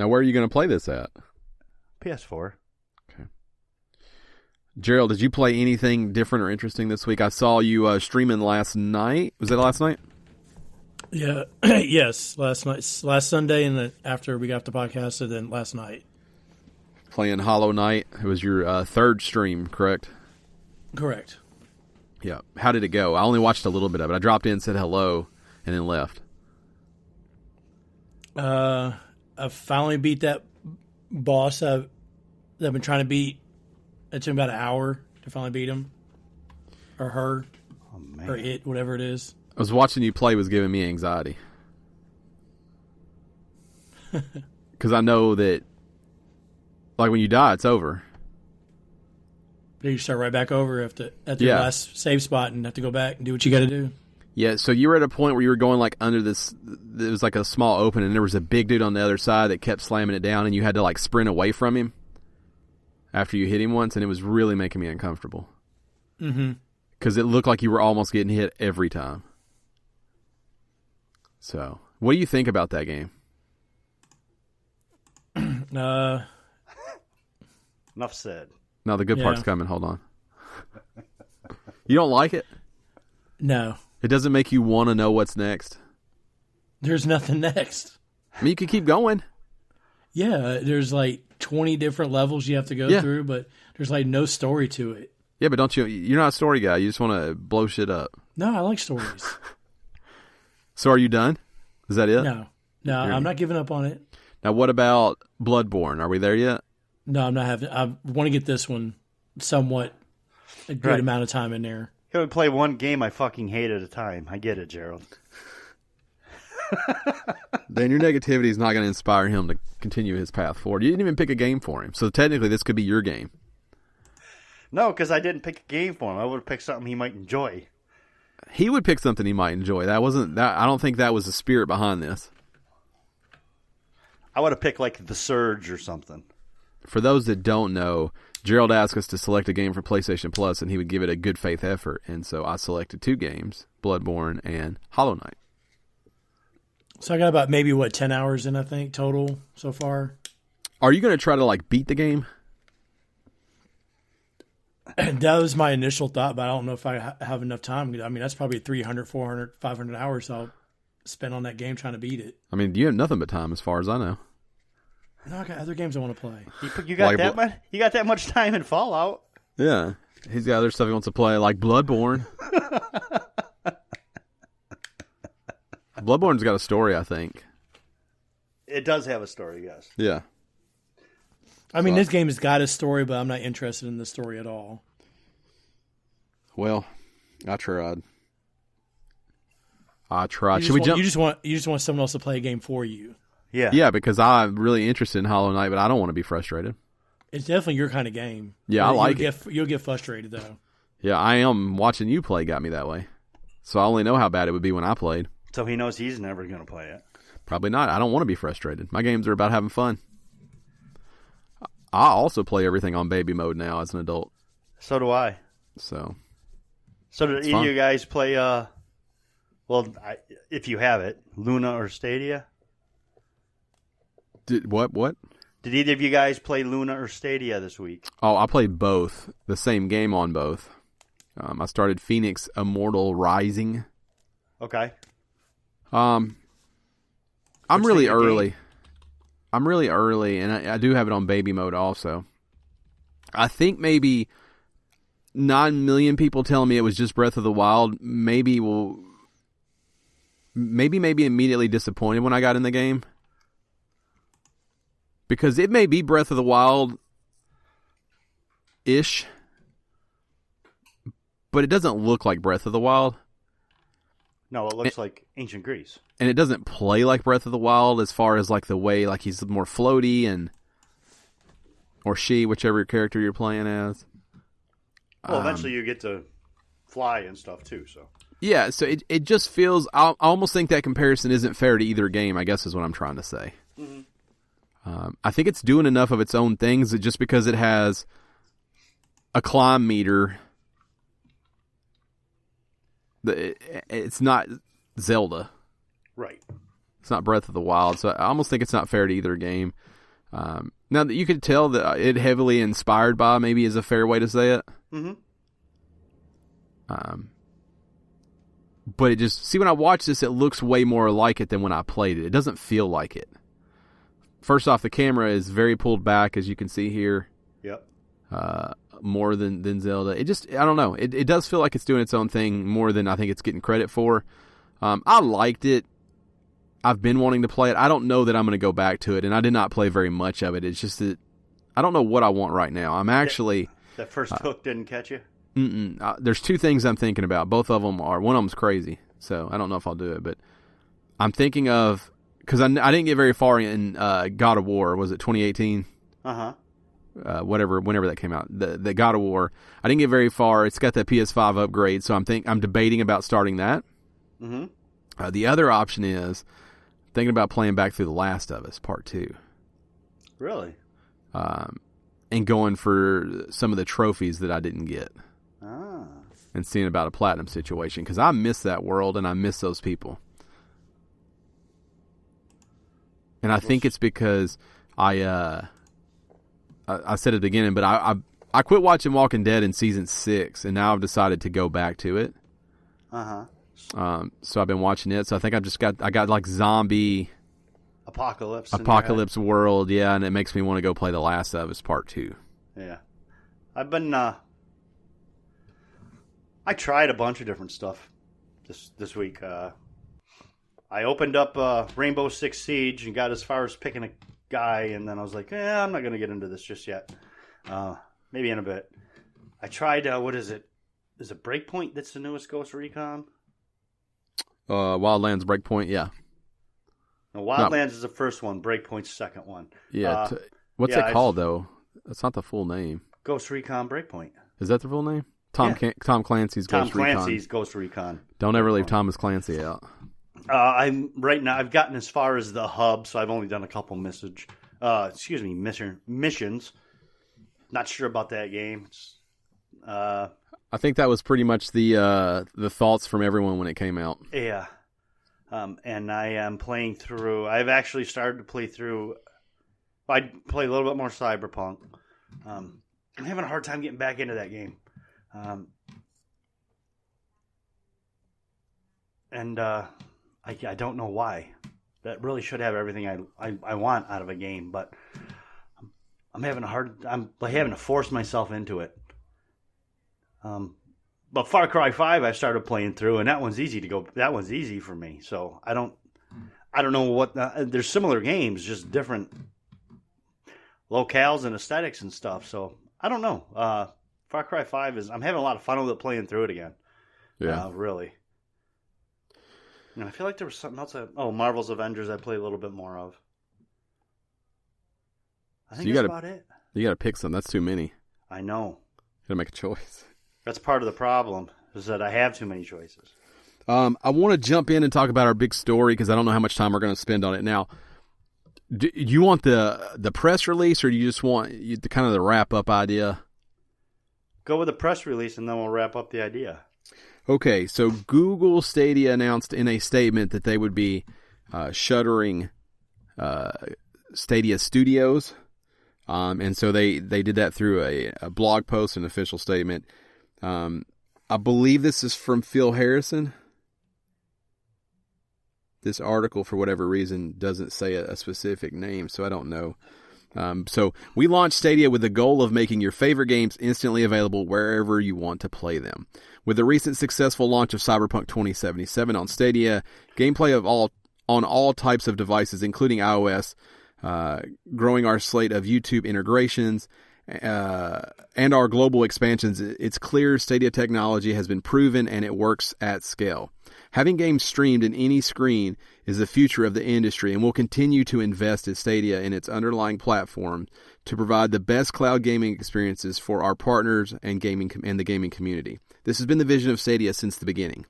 Now, where are you going to play this at? PS4. Okay. Gerald, did you play anything different or interesting this week? I saw you streaming last night. Was that last night? Yeah. Yes, last Sunday, and then after we got off the podcast, and then last night. Playing Hollow Knight. It was your third stream, correct? Correct. Yeah. How did it go? I only watched a little bit of it. I dropped in, said hello, and then left. I finally beat that boss that I've been trying to beat. It took about an hour to finally beat him. Or her. Oh, man. Or it, whatever it is. I was watching you play was giving me anxiety. Because I know that, like, when you die, it's over. You start right back over at the last save spot and have to go back and do what you got to do. Yeah, so you were at a point where you were going, like, under this, it was like a small open, and there was a big dude on the other side that kept slamming it down, and you had to, like, sprint away from him after you hit him once, and it was really making me uncomfortable. Mm-hmm. Because it looked like you were almost getting hit every time. So, what do you think about that game? Enough said. No, the good part's coming. Hold on. You don't like it? No. It doesn't make you want to know what's next? There's nothing next. I mean, you can keep going. Yeah, there's like 20 different levels you have to go through, but there's like no story to it. Yeah, but you're not a story guy. You just want to blow shit up. No, I like stories. So are you done? Is that it? No, I'm not giving up on it. Now, what about Bloodborne? Are we there yet? No, I'm not having. I want to get this one somewhat a good amount of time in there. He would play one game I fucking hate at a time. I get it, Gerald. Then your negativity is not going to inspire him to continue his path forward. You didn't even pick a game for him, so technically this could be your game. No, because I didn't pick a game for him. I would have picked something he might enjoy. He would pick something he might enjoy. That wasn't that. I don't think that was the spirit behind this. I would have picked like The Surge or something. For those that don't know, Gerald asked us to select a game for PlayStation Plus, and he would give it a good faith effort. And so I selected 2 games, Bloodborne and Hollow Knight. So I got about maybe 10 hours in, I think, total so far. Are you going to try to like beat the game? That was my initial thought, but I don't know if I have enough time. I mean, that's probably 300, 400, 500 hours I'll spend on that game trying to beat it. I mean, you have nothing but time as far as I know. No, I got other games I want to play. You got that much? You got that much time in Fallout? Yeah, he's got other stuff he wants to play, like Bloodborne. Bloodborne's got a story, I think. It does have a story, yes. Yeah. I mean, this game has got a story, but I'm not interested in the story at all. Well, I tried. Should we jump? You just want someone else to play a game for you. Yeah. Yeah, because I'm really interested in Hollow Knight, but I don't want to be frustrated. It's definitely your kind of game. Yeah, I like it. You'll get frustrated, though. Yeah, I am. Watching you play got me that way. So I only know how bad it would be when I played. So he knows he's never going to play it. Probably not. I don't want to be frustrated. My games are about having fun. I also play everything on baby mode now as an adult. So do I. So do either of you guys play, if you have it, Luna or Stadia? What? Did either of you guys play Luna or Stadia this week? Oh, I played both. The same game on both. I started Phoenix Immortal Rising. Okay. I'm really early. I'm really early, and I do have it on baby mode also. I think maybe 9 million people telling me it was just Breath of the Wild maybe immediately disappointed when I got in the game. Because it may be Breath of the Wild-ish, but it doesn't look like Breath of the Wild. No, it looks like Ancient Greece. And it doesn't play like Breath of the Wild as far as like the way like he's more floaty or she, whichever character you're playing as. Well, eventually you get to fly and stuff too, so. Yeah, so it just feels... I almost think that comparison isn't fair to either game, I guess is what I'm trying to say. Mm-hmm. I think it's doing enough of its own things that just because it has a climb meter, it's not Zelda. Right. It's not Breath of the Wild, so I almost think it's not fair to either game. Now that you could tell that it heavily inspired by maybe is a fair way to say it. Mm-hmm. But it just... See, when I watch this, it looks way more like it than when I played it. It doesn't feel like it. First off, the camera is very pulled back, as you can see here. Yep. More than Zelda. It just... I don't know. It does feel like it's doing its own thing more than I think it's getting credit for. I liked it. I've been wanting to play it. I don't know that I'm going to go back to it, and I did not play very much of it. It's just that I don't know what I want right now. I'm actually... That first hook didn't catch you? There's two things I'm thinking about. Both of them are... One of them's crazy, so I don't know if I'll do it, but I'm thinking of... Because I didn't get very far in God of War. Was it 2018? Uh-huh. Whenever that came out. The God of War. I didn't get very far. It's got that PS5 upgrade, so I'm debating about starting that. Mm-hmm. The other option is thinking about playing back through The Last of Us, Part 2. Really? And going for some of the trophies that I didn't get. Ah. And seeing about a platinum situation. Because I miss that world and I miss those people. And I think it's because I said at the beginning, but I quit watching Walking Dead in season 6, and now I've decided to go back to it. Uh-huh. So I've been watching it. So I think I got like zombie apocalypse world, yeah, and it makes me want to go play The Last of Us Part 2. Yeah. I've been I tried a bunch of different stuff this week. I opened up Rainbow Six Siege and got as far as picking a guy, and then I was like, I'm not going to get into this just yet. Maybe in a bit. I tried, what is it? Is it Breakpoint that's the newest Ghost Recon? Wildlands Breakpoint, yeah. No, Wildlands is the first one. Breakpoint's the second one. Yeah. What's it called, though? That's not the full name. Ghost Recon Breakpoint. Is that the full name? Tom Clancy's Ghost Recon. Tom Clancy's Ghost Recon. Don't ever leave Thomas Clancy out. I've gotten as far as the hub, so I've only done a couple missions. Not sure about that game. I think that was pretty much the thoughts from everyone when it came out. Yeah. And I am playing through... I've actually started to play through... I play a little bit more Cyberpunk. I'm having a hard time getting back into that game. I don't know why. That really should have everything I want out of a game, but I'm having to force myself into it. But Far Cry 5 I started playing through, and that one's easy for me. So I don't know what there's similar games, just different locales and aesthetics and stuff. So I don't know. Far Cry 5 I'm having a lot of fun with it playing through it again. Yeah, really. And I feel like there was something else. Marvel's Avengers I play a little bit more of. I think that's about it. You got to pick some. That's too many. I know. You got to make a choice. That's part of the problem, is that I have too many choices. I want to jump in and talk about our big story because I don't know how much time we're going to spend on it now. Do you want the press release, or do you just want the wrap-up idea? Go with the press release, and then we'll wrap up the idea. Okay, so Google Stadia announced in a statement that they would be shuttering Stadia Studios. And so they did that through a blog post, an official statement. I believe this is from Phil Harrison. This article, for whatever reason, doesn't say a specific name, so I don't know. So we launched Stadia with the goal of making your favorite games instantly available wherever you want to play them. With the recent successful launch of Cyberpunk 2077 on Stadia, gameplay on all types of devices, including iOS, growing our slate of YouTube integrations, and our global expansions, it's clear Stadia technology has been proven and it works at scale. Having games streamed in any screen is the future of the industry, and we'll continue to invest in Stadia and its underlying platform to provide the best cloud gaming experiences for our partners and the gaming community. This has been the vision of Stadia since the beginning.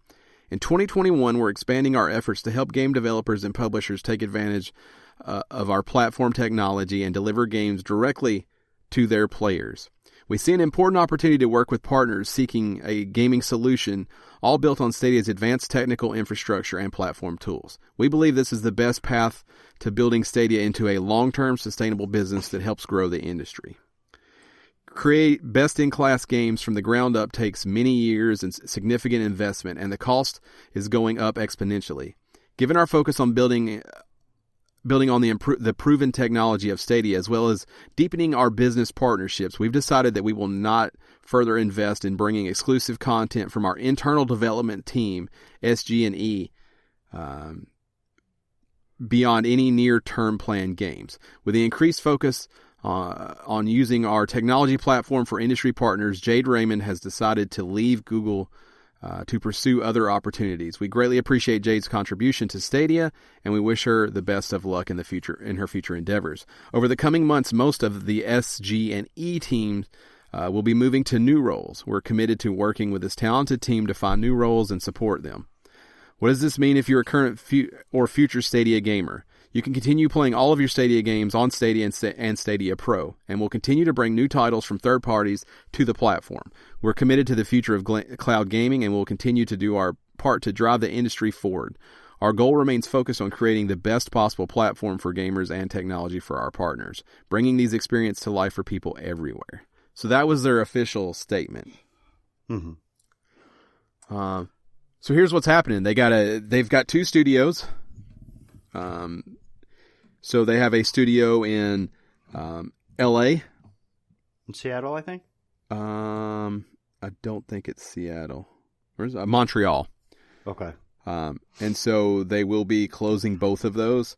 In 2021, we're expanding our efforts to help game developers and publishers take advantage of our platform technology and deliver games directly to their players. We see an important opportunity to work with partners seeking a gaming solution, all built on Stadia's advanced technical infrastructure and platform tools. We believe this is the best path to building Stadia into a long-term sustainable business that helps grow the industry. Create best-in-class games from the ground up takes many years and significant investment, and the cost is going up exponentially. Given our focus on building on the proven technology of Stadia, as well as deepening our business partnerships, we've decided that we will not further invest in bringing exclusive content from our internal development team, SG&E, beyond any near-term planned games. With the increased focus on using our technology platform for industry partners, Jade Raymond has decided to leave Google to pursue other opportunities. We greatly appreciate Jade's contribution to Stadia, and we wish her the best of luck in her future endeavors. Over the coming months, most of the SG&E teams will be moving to new roles. We're committed to working with this talented team to find new roles and support them. What does this mean if you're a current or future Stadia gamer? You can continue playing all of your Stadia games on Stadia and Stadia Pro, and we'll continue to bring new titles from third parties to the platform. We're committed to the future of cloud gaming, and we'll continue to do our part to drive the industry forward. Our goal remains focused on creating the best possible platform for gamers and technology for our partners, bringing these experiences to life for people everywhere. So that was their official statement. Mm-hmm. So here's what's happening. They've got two studios. So they have a studio in L.A. In Seattle, I think? I don't think it's Seattle. Where's Montreal. Okay. And so they will be closing both of those.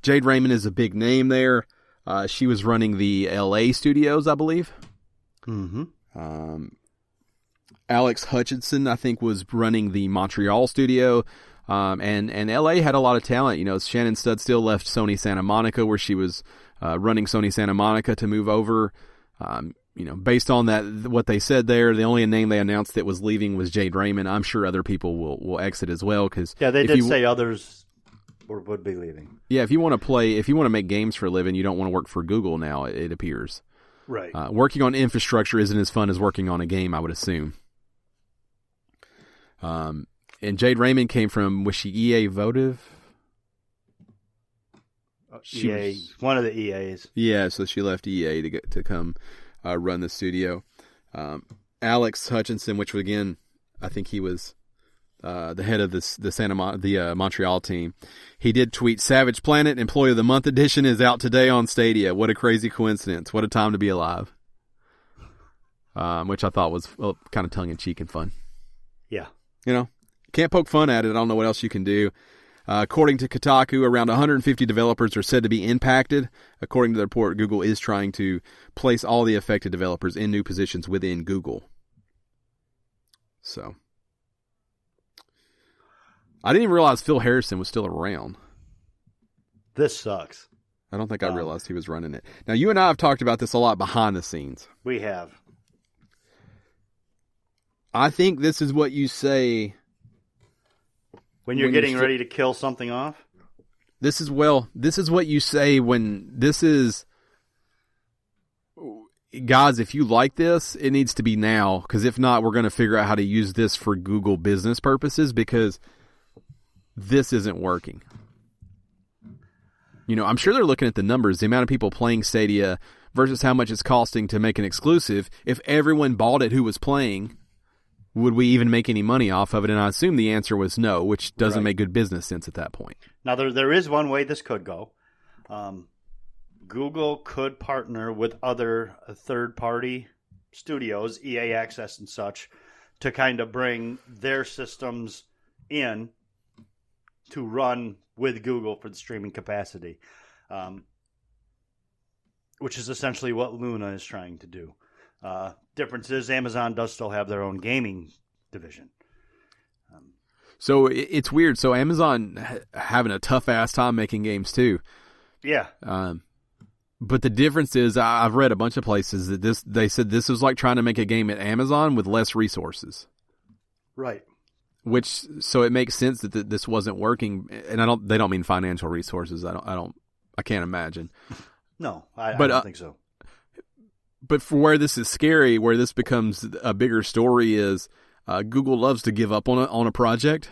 Jade Raymond is a big name there. She was running the L.A. studios, I believe. Mm-hmm. Alex Hutchinson, I think, was running the Montreal studio. And LA had a lot of talent. Shannon Studstill left Sony Santa Monica, where she was running Sony Santa Monica, to move over. Based on that, what they said there, the only name they announced that was leaving was Jade Raymond. I'm sure other people will exit as well. They did say others would be leaving. Yeah, if you want to make games for a living, you don't want to work for Google now, it appears. Right. Working on infrastructure isn't as fun as working on a game, I would assume. And Jade Raymond came from, was she EA Votive? EA, one of the EAs. Yeah, so she left EA to come run the studio. Alex Hutchinson, which again, I think he was the head of the Montreal team. He did tweet, "Savage Planet Employee of the Month edition is out today on Stadia. What a crazy coincidence! What a time to be alive." Which I thought was kind of tongue in cheek and fun. Yeah. Can't poke fun at it. I don't know what else you can do. According to Kotaku, around 150 developers are said to be impacted. According to the report, Google is trying to place all the affected developers in new positions within Google. So, I didn't even realize Phil Harrison was still around. This sucks. I don't think I realized he was running it. Now, you and I have talked about this a lot behind the scenes. We have. I think this is what you say when you're getting ready to kill something off. This is what you say when this is, guys, if you like this, it needs to be now, because if not, we're going to figure out how to use this for Google business purposes, because this isn't working. I'm sure they're looking at the numbers, the amount of people playing Stadia versus how much it's costing to make an exclusive. If everyone bought it who was playing, would we even make any money off of it? And I assume the answer was no, which doesn't make good business sense at that point. Now, there is one way this could go. Google could partner with other third-party studios, EA Access and such, to kind of bring their systems in to run with Google for the streaming capacity, which is essentially what Luna is trying to do. Difference is Amazon does still have their own gaming division. So it's weird. So Amazon having a tough-ass time making games too. Yeah. But the difference is I've read a bunch of places that they said this was like trying to make a game at Amazon with less resources. Right. So it makes sense that this wasn't working, and they don't mean financial resources. I can't imagine. No, I don't think so. But for where this is scary, where this becomes a bigger story is Google loves to give up on a project.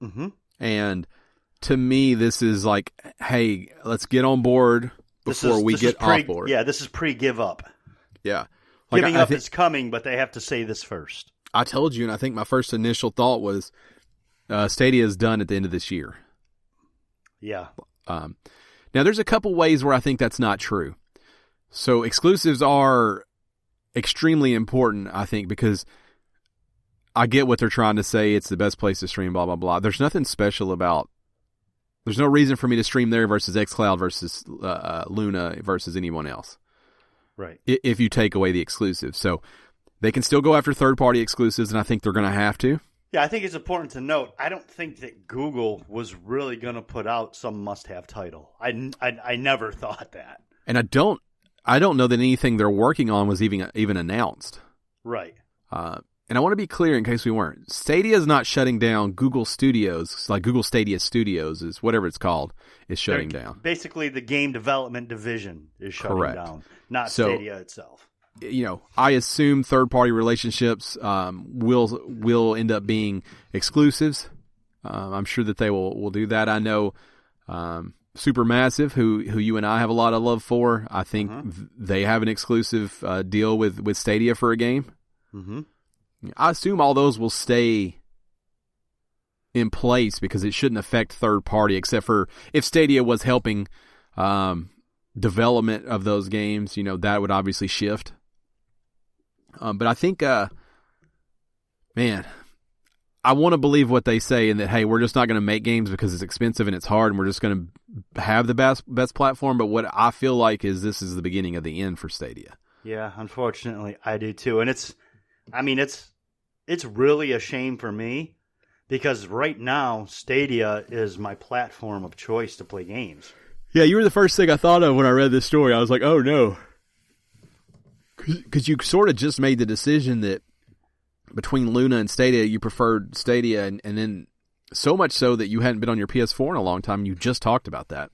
Mm-hmm. And to me, this is like, hey, let's get on board before we get off board. Yeah, this is pre-give up. Yeah. Giving up is coming, but they have to say this first. I told you, and I think my first initial thought was Stadia is done at the end of this year. Yeah. Now, there's a couple ways where I think that's not true. So exclusives are extremely important, I think, because I get what they're trying to say. It's the best place to stream, blah, blah, blah. There's nothing special about... There's no reason for me to stream there versus xCloud versus Luna versus anyone else. Right. If you take away the exclusives. So they can still go after third-party exclusives, and I think they're going to have to. Yeah, I think it's important to note, I don't think that Google was really going to put out some must-have title. I never thought that. And I don't know that anything they're working on was even announced. Right. And I want to be clear in case we weren't. Stadia is not shutting down. Google Studios, like Google Stadia Studios is whatever it's called, is shutting down. Basically, the game development division is shutting down, not Stadia itself. I assume third-party relationships will end up being exclusives. I'm sure that they will do that. I know Supermassive, who you and I have a lot of love for, I think they have an exclusive deal with Stadia for a game. Mm-hmm. I assume all those will stay in place because it shouldn't affect third-party, except for if Stadia was helping development of those games, that would obviously shift. But I think, I want to believe what they say and that, hey, we're just not going to make games because it's expensive and it's hard and we're just going to have the best platform. But what I feel like is this is the beginning of the end for Stadia. Yeah, unfortunately, I do too. And it's really a shame for me because right now, Stadia is my platform of choice to play games. Yeah, you were the first thing I thought of when I read this story. I was like, oh no. Because you sort of just made the decision that between Luna and Stadia, you preferred Stadia, and then so much so that you hadn't been on your PS4 in a long time. You just talked about that.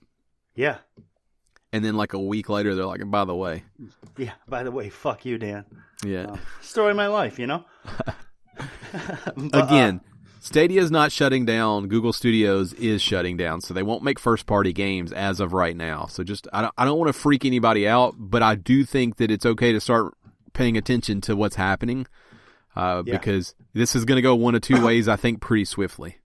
Yeah. And then like a week later, they're like, by the way. Yeah, by the way, fuck you, Dan. Yeah. Story of my life, Again, Stadia is not shutting down. Google Studios is shutting down, so they won't make first-party games as of right now. So just, I don't want to freak anybody out, but I do think that it's okay to start paying attention to what's happening because this is going to go one of two ways, I think, pretty swiftly.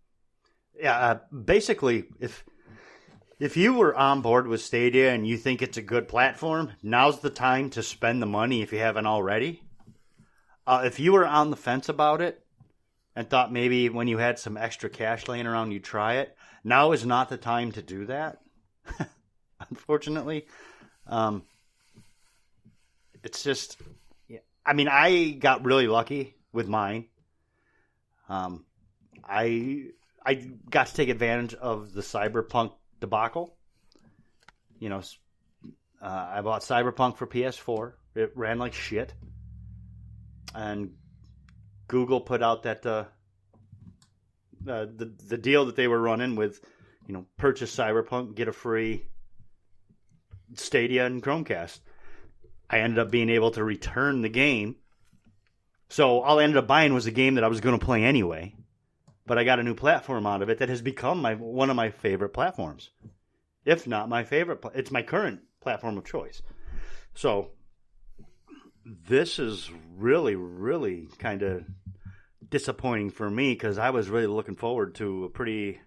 Yeah, basically, if you were on board with Stadia and you think it's a good platform, now's the time to spend the money if you haven't already. If you were on the fence about it and thought maybe when you had some extra cash laying around you'd try it, now is not the time to do that, unfortunately. It's just, I got really lucky with mine. I got to take advantage of the Cyberpunk debacle. I bought Cyberpunk for PS4. It ran like shit. And Google put out that the deal that they were running with, purchase Cyberpunk, get a free Stadia and Chromecast. I ended up being able to return the game. So all I ended up buying was a game that I was going to play anyway. But I got a new platform out of it that has become one of my favorite platforms. if not my favorite. It's my current platform of choice. So this is really, really kind of disappointing for me because I was really looking forward to a pretty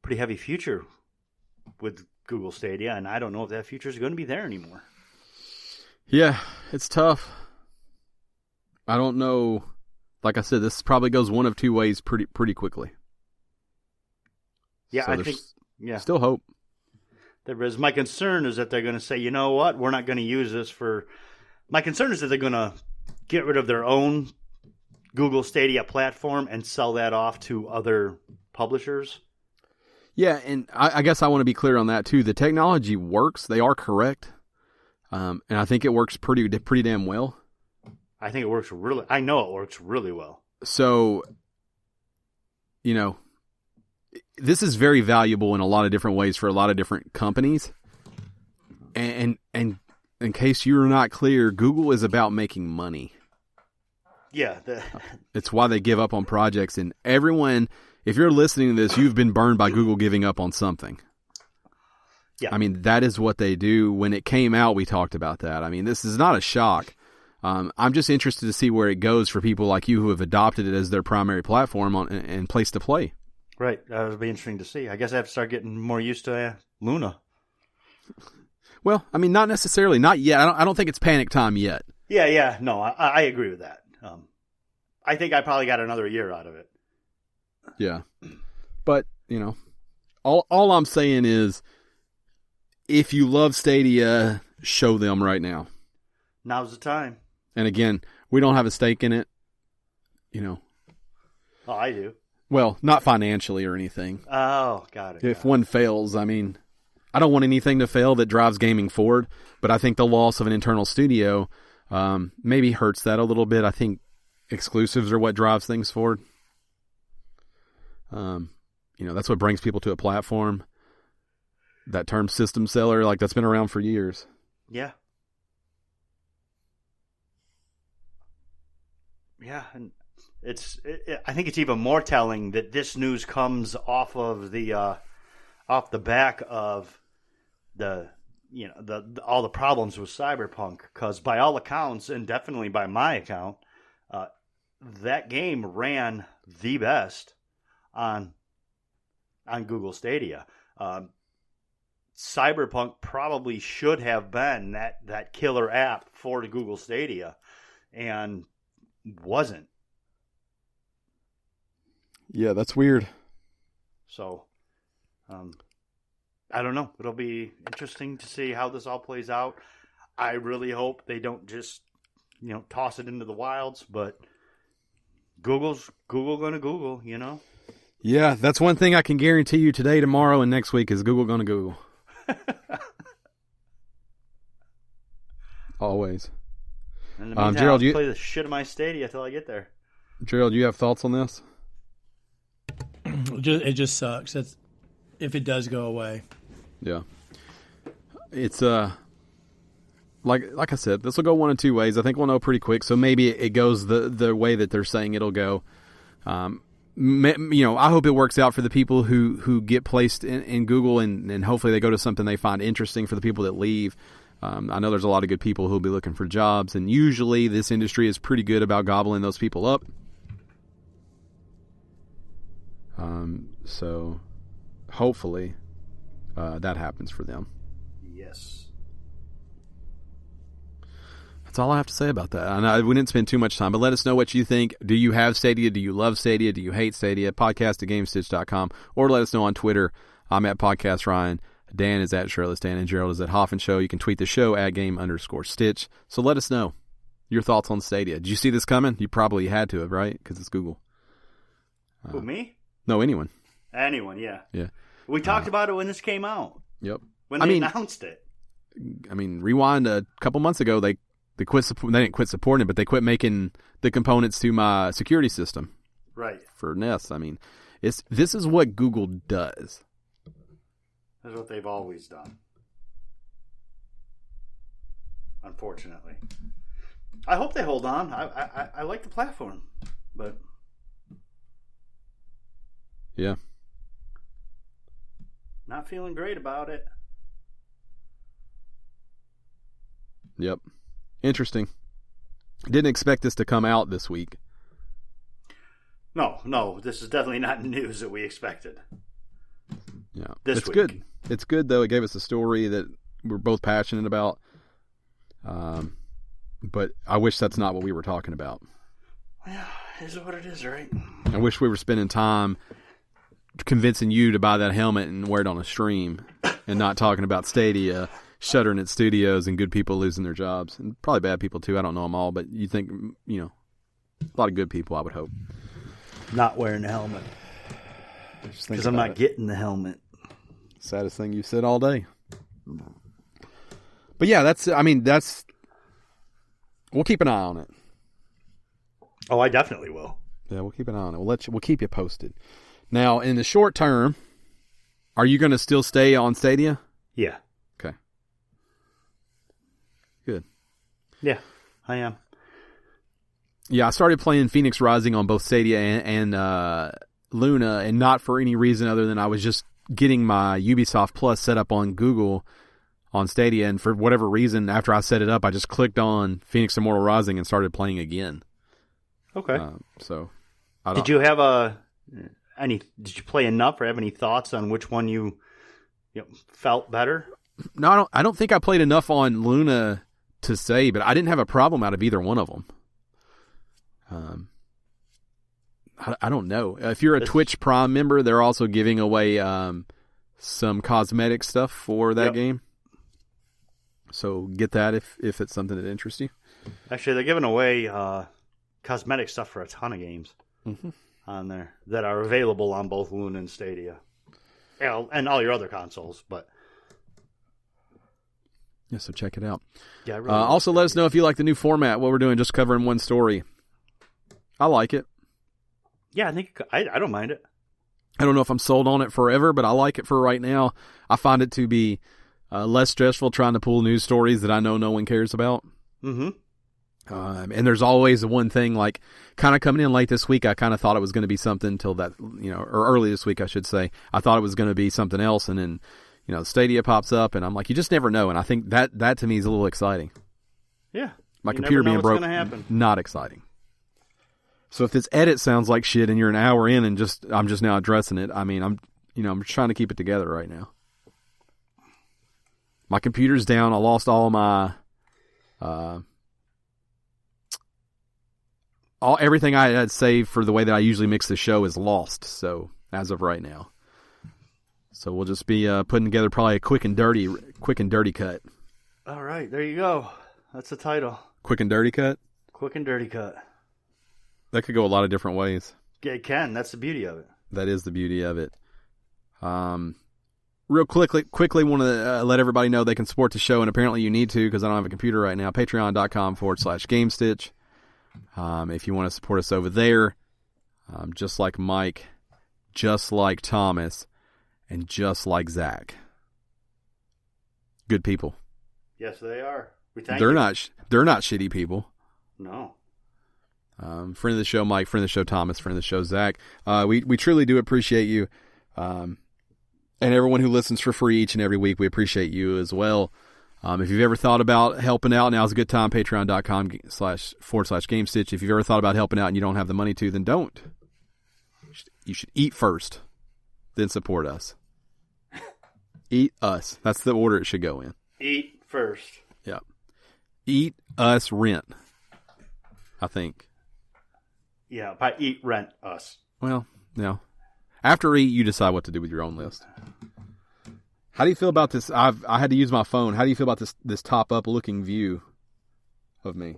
heavy future with Google Stadia, and I don't know if that future is going to be there anymore. Yeah, it's tough. I don't know. Like I said, this probably goes one of two ways pretty quickly. Yeah, so I think. Yeah, still hope. There is. My concern is that they're going to say, you know what, we're not going to use this for. My concern is that they're going to get rid of their own Google Stadia platform and sell that off to other publishers. Yeah, and I guess I want to be clear on that too. The technology works; they are correct, and I think it works pretty damn well. I think it works really. I know it works really well. So, this is very valuable in a lot of different ways for a lot of different companies. And in case you're not clear, Google is about making money. Yeah, it's why they give up on projects. And everyone, if you're listening to this, you've been burned by Google giving up on something. Yeah, I mean that is what they do. When it came out, we talked about that. I mean, this is not a shock. I'm just interested to see where it goes for people like you who have adopted it as their primary platform and place to play. Right. That would be interesting to see. I guess I have to start getting more used to Luna. Well, I mean, not necessarily. Not yet. I don't think it's panic time yet. Yeah. No, I agree with that. I think I probably got another year out of it. Yeah. But, all I'm saying is if you love Stadia, show them right now. Now's the time. And again, we don't have a stake in it, Oh, I do. Well, not financially or anything. Oh, got it. If one fails, I mean, I don't want anything to fail that drives gaming forward, but I think the loss of an internal studio maybe hurts that a little bit. I think exclusives are what drives things forward. That's what brings people to a platform. That term system seller, that's been around for years. Yeah. Yeah, and I think it's even more telling that this news comes off of off the back of all the problems with Cyberpunk, because by all accounts, and definitely by my account, that game ran the best on Google Stadia. Cyberpunk probably should have been that killer app for the Google Stadia, and wasn't. Yeah, that's weird. So, I don't know. It'll be interesting to see how this all plays out. I really hope they don't just, toss it into the wilds, but Google gonna Google, Yeah, that's one thing I can guarantee you today, tomorrow, and next week is Google gonna Google. Always. In the meantime, Gerald, I'll play the shit of my Stadia till I get there. Gerald, you have thoughts on this? It just sucks. If it does go away. Yeah. It's like I said, this will go one of two ways. I think we'll know pretty quick. So maybe it goes the way that they're saying it'll go. I hope it works out for the people who get placed in Google, and hopefully they go to something they find interesting. For the people that leave, I know there's a lot of good people who'll be looking for jobs, and usually this industry is pretty good about gobbling those people up. So hopefully that happens for them. Yes. That's all I have to say about that. I know we didn't spend too much time, but let us know what you think. Do you have Stadia? Do you love Stadia? Do you hate Stadia? Podcast@Gamestitch.com, or let us know on Twitter. I'm at Podcast Ryan. Dan is at Shirtless Dan, and Gerald is at Hoffman Show. You can tweet the show at Game_Stitch. So let us know your thoughts on Stadia. Did you see this coming? You probably had to have, right? Because it's Google. Who, me? No, anyone. Anyone, yeah. Yeah. We talked about it when this came out. Yep. When they announced it. I mean, rewind a couple months ago, they quit. They didn't quit supporting it, but they quit making the components to my security system. Right. For Nest. I mean, this is what Google does. That's what they've always done. Unfortunately. I hope they hold on. I like the platform, but yeah. Not feeling great about it. Yep. Interesting. Didn't expect this to come out this week. No, this is definitely not news that we expected. Yeah, it's week. Good. It's good though. It gave us a story that we're both passionate about. But I wish that's not what we were talking about. Well, it is what it is, right? I wish we were spending time convincing you to buy that helmet and wear it on a stream, and not talking about Stadia shuttering its studios and good people losing their jobs, and probably bad people too. I don't know them all, but you think, a lot of good people, I would hope. Not wearing the helmet. Because I'm not getting the helmet. Saddest thing you said all day. But yeah, that's, we'll keep an eye on it. Oh, I definitely will. Yeah, we'll keep an eye on it. We'll keep you posted. Now, in the short term, are you going to still stay on Stadia? Yeah. Okay. Good. Yeah, I am. Yeah, I started playing Phoenix Rising on both Stadia and Luna, and not for any reason other than I was just getting my Ubisoft Plus set up on Google on Stadia, and for whatever reason, after I set it up, I just clicked on Phoenix Immortal Rising and started playing again. Okay. Did you have did you play enough or have any thoughts on which one you felt better? No, I don't think I played enough on Luna to say, but I didn't have a problem out of either one of them. I don't know. If you're a Twitch Prime member, they're also giving away some cosmetic stuff for that game. So get that if it's something that interests you. Actually, they're giving away cosmetic stuff for a ton of games on there that are available on both Luna and Stadia. And all your other consoles, but... Yeah, so check it out. Yeah, I really also, let us know if you like the new format, what we're doing, just covering one story. I like it. Yeah, I think I don't mind it. I don't know if I'm sold on it forever, but I like it for right now. I find it to be less stressful trying to pull news stories that I know no one cares about. Mm-hmm. And there's always the one thing, like, kind of coming in late this week, I kind of thought it was going to be something till that, or early this week, I should say. I thought it was going to be something else, and then, Stadia pops up, and I'm like, you just never know, and I think that to me is a little exciting. Yeah. My computer being broke, not exciting. So if this edit sounds like shit and you're an hour in and I'm just now addressing it, I'm trying to keep it together right now. My computer's down. I lost all my everything I had saved for the way that I usually mix the show is lost. So as of right now, so we'll just be putting together probably a quick and dirty cut. All right, there you go. That's the title. Quick and dirty cut. Quick and dirty cut. That could go a lot of different ways. Yeah, it can. That's the beauty of it. That is the beauty of it. Real quickly want to let everybody know they can support the show, and apparently you need to because I don't have a computer right now. Patreon.com/Gamestitch. If you want to support us over there, just like Mike, just like Thomas, and just like Zach. Good people. Yes, they are. We thank they're you. They're not shitty people. No. Friend of the show, Mike. Friend of the show, Thomas. Friend of the show, Zach. We truly do appreciate you. And everyone who listens for free each and every week, we appreciate you as well. If you've ever thought about helping out, now's a good time. Patreon.com/Gamestitch. If you've ever thought about helping out and you don't have the money to, then don't. You should eat first, then support us. Eat us. That's the order it should go in. Eat first. Yeah. Eat us rent. I think. Yeah, by eat, rent us. Well, no. After eat, you decide what to do with your own list. How do you feel about this? I had to use my phone. How do you feel about this top up looking view of me?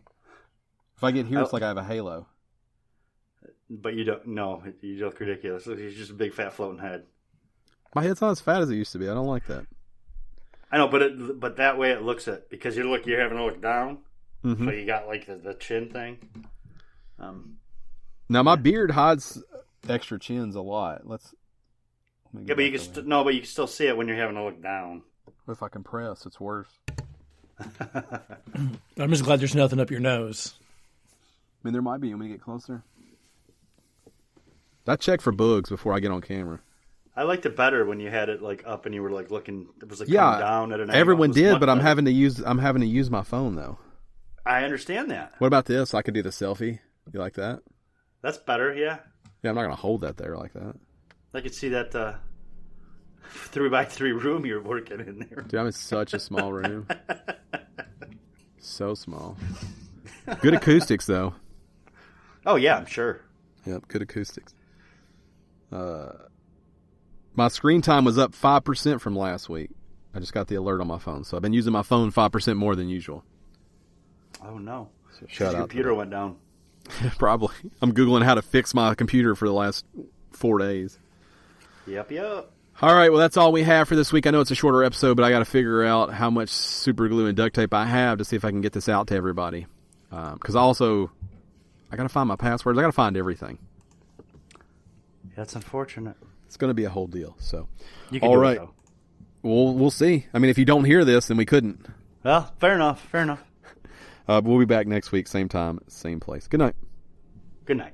If I get here, it's like I have a halo. But you don't. No, you look ridiculous. You're just a big fat floating head. My head's not as fat as it used to be. I don't like that. I know, but that way it looks at because you're having to look down. Mm-hmm. So you got like the chin thing. Now my beard hides extra chins a lot. Yeah, but you can but you can still see it when you're having to look down. If I compress, it's worse. I'm just glad there's nothing up your nose. I mean, there might be when we get closer. I check for bugs before I get on camera. I liked it better when you had it like up and you were like looking. It was like Yeah, coming down at an angle. everyone It was did, much but I'm better. having to use my phone though. I understand that. What about this? I could do the selfie. You like that? That's better, yeah. Yeah, I'm not gonna hold that there like that. I could see that 3x3 room you're working in there. Dude, I'm in such a small room. So small. Good acoustics though. Oh yeah, I'm sure. Yep, good acoustics. My screen time was up 5% from last week. I just got the alert on my phone, so I've been using my phone 5% more than usual. Oh no. So shout Your out. computer went down. Probably. I'm Googling how to fix my computer for the last 4 days. Yep. All right, well, that's all we have for this week. I know it's a shorter episode, but I got to figure out how much super glue and duct tape I have to see if I can get this out to everybody. Because I got to find my passwords. I got to find everything. That's unfortunate. It's going to be a whole deal. So, You can all do right. it though. We'll see. I mean, if you don't hear this, then we couldn't. Well, fair enough. We'll be back next week, same time, same place. Good night. Good night.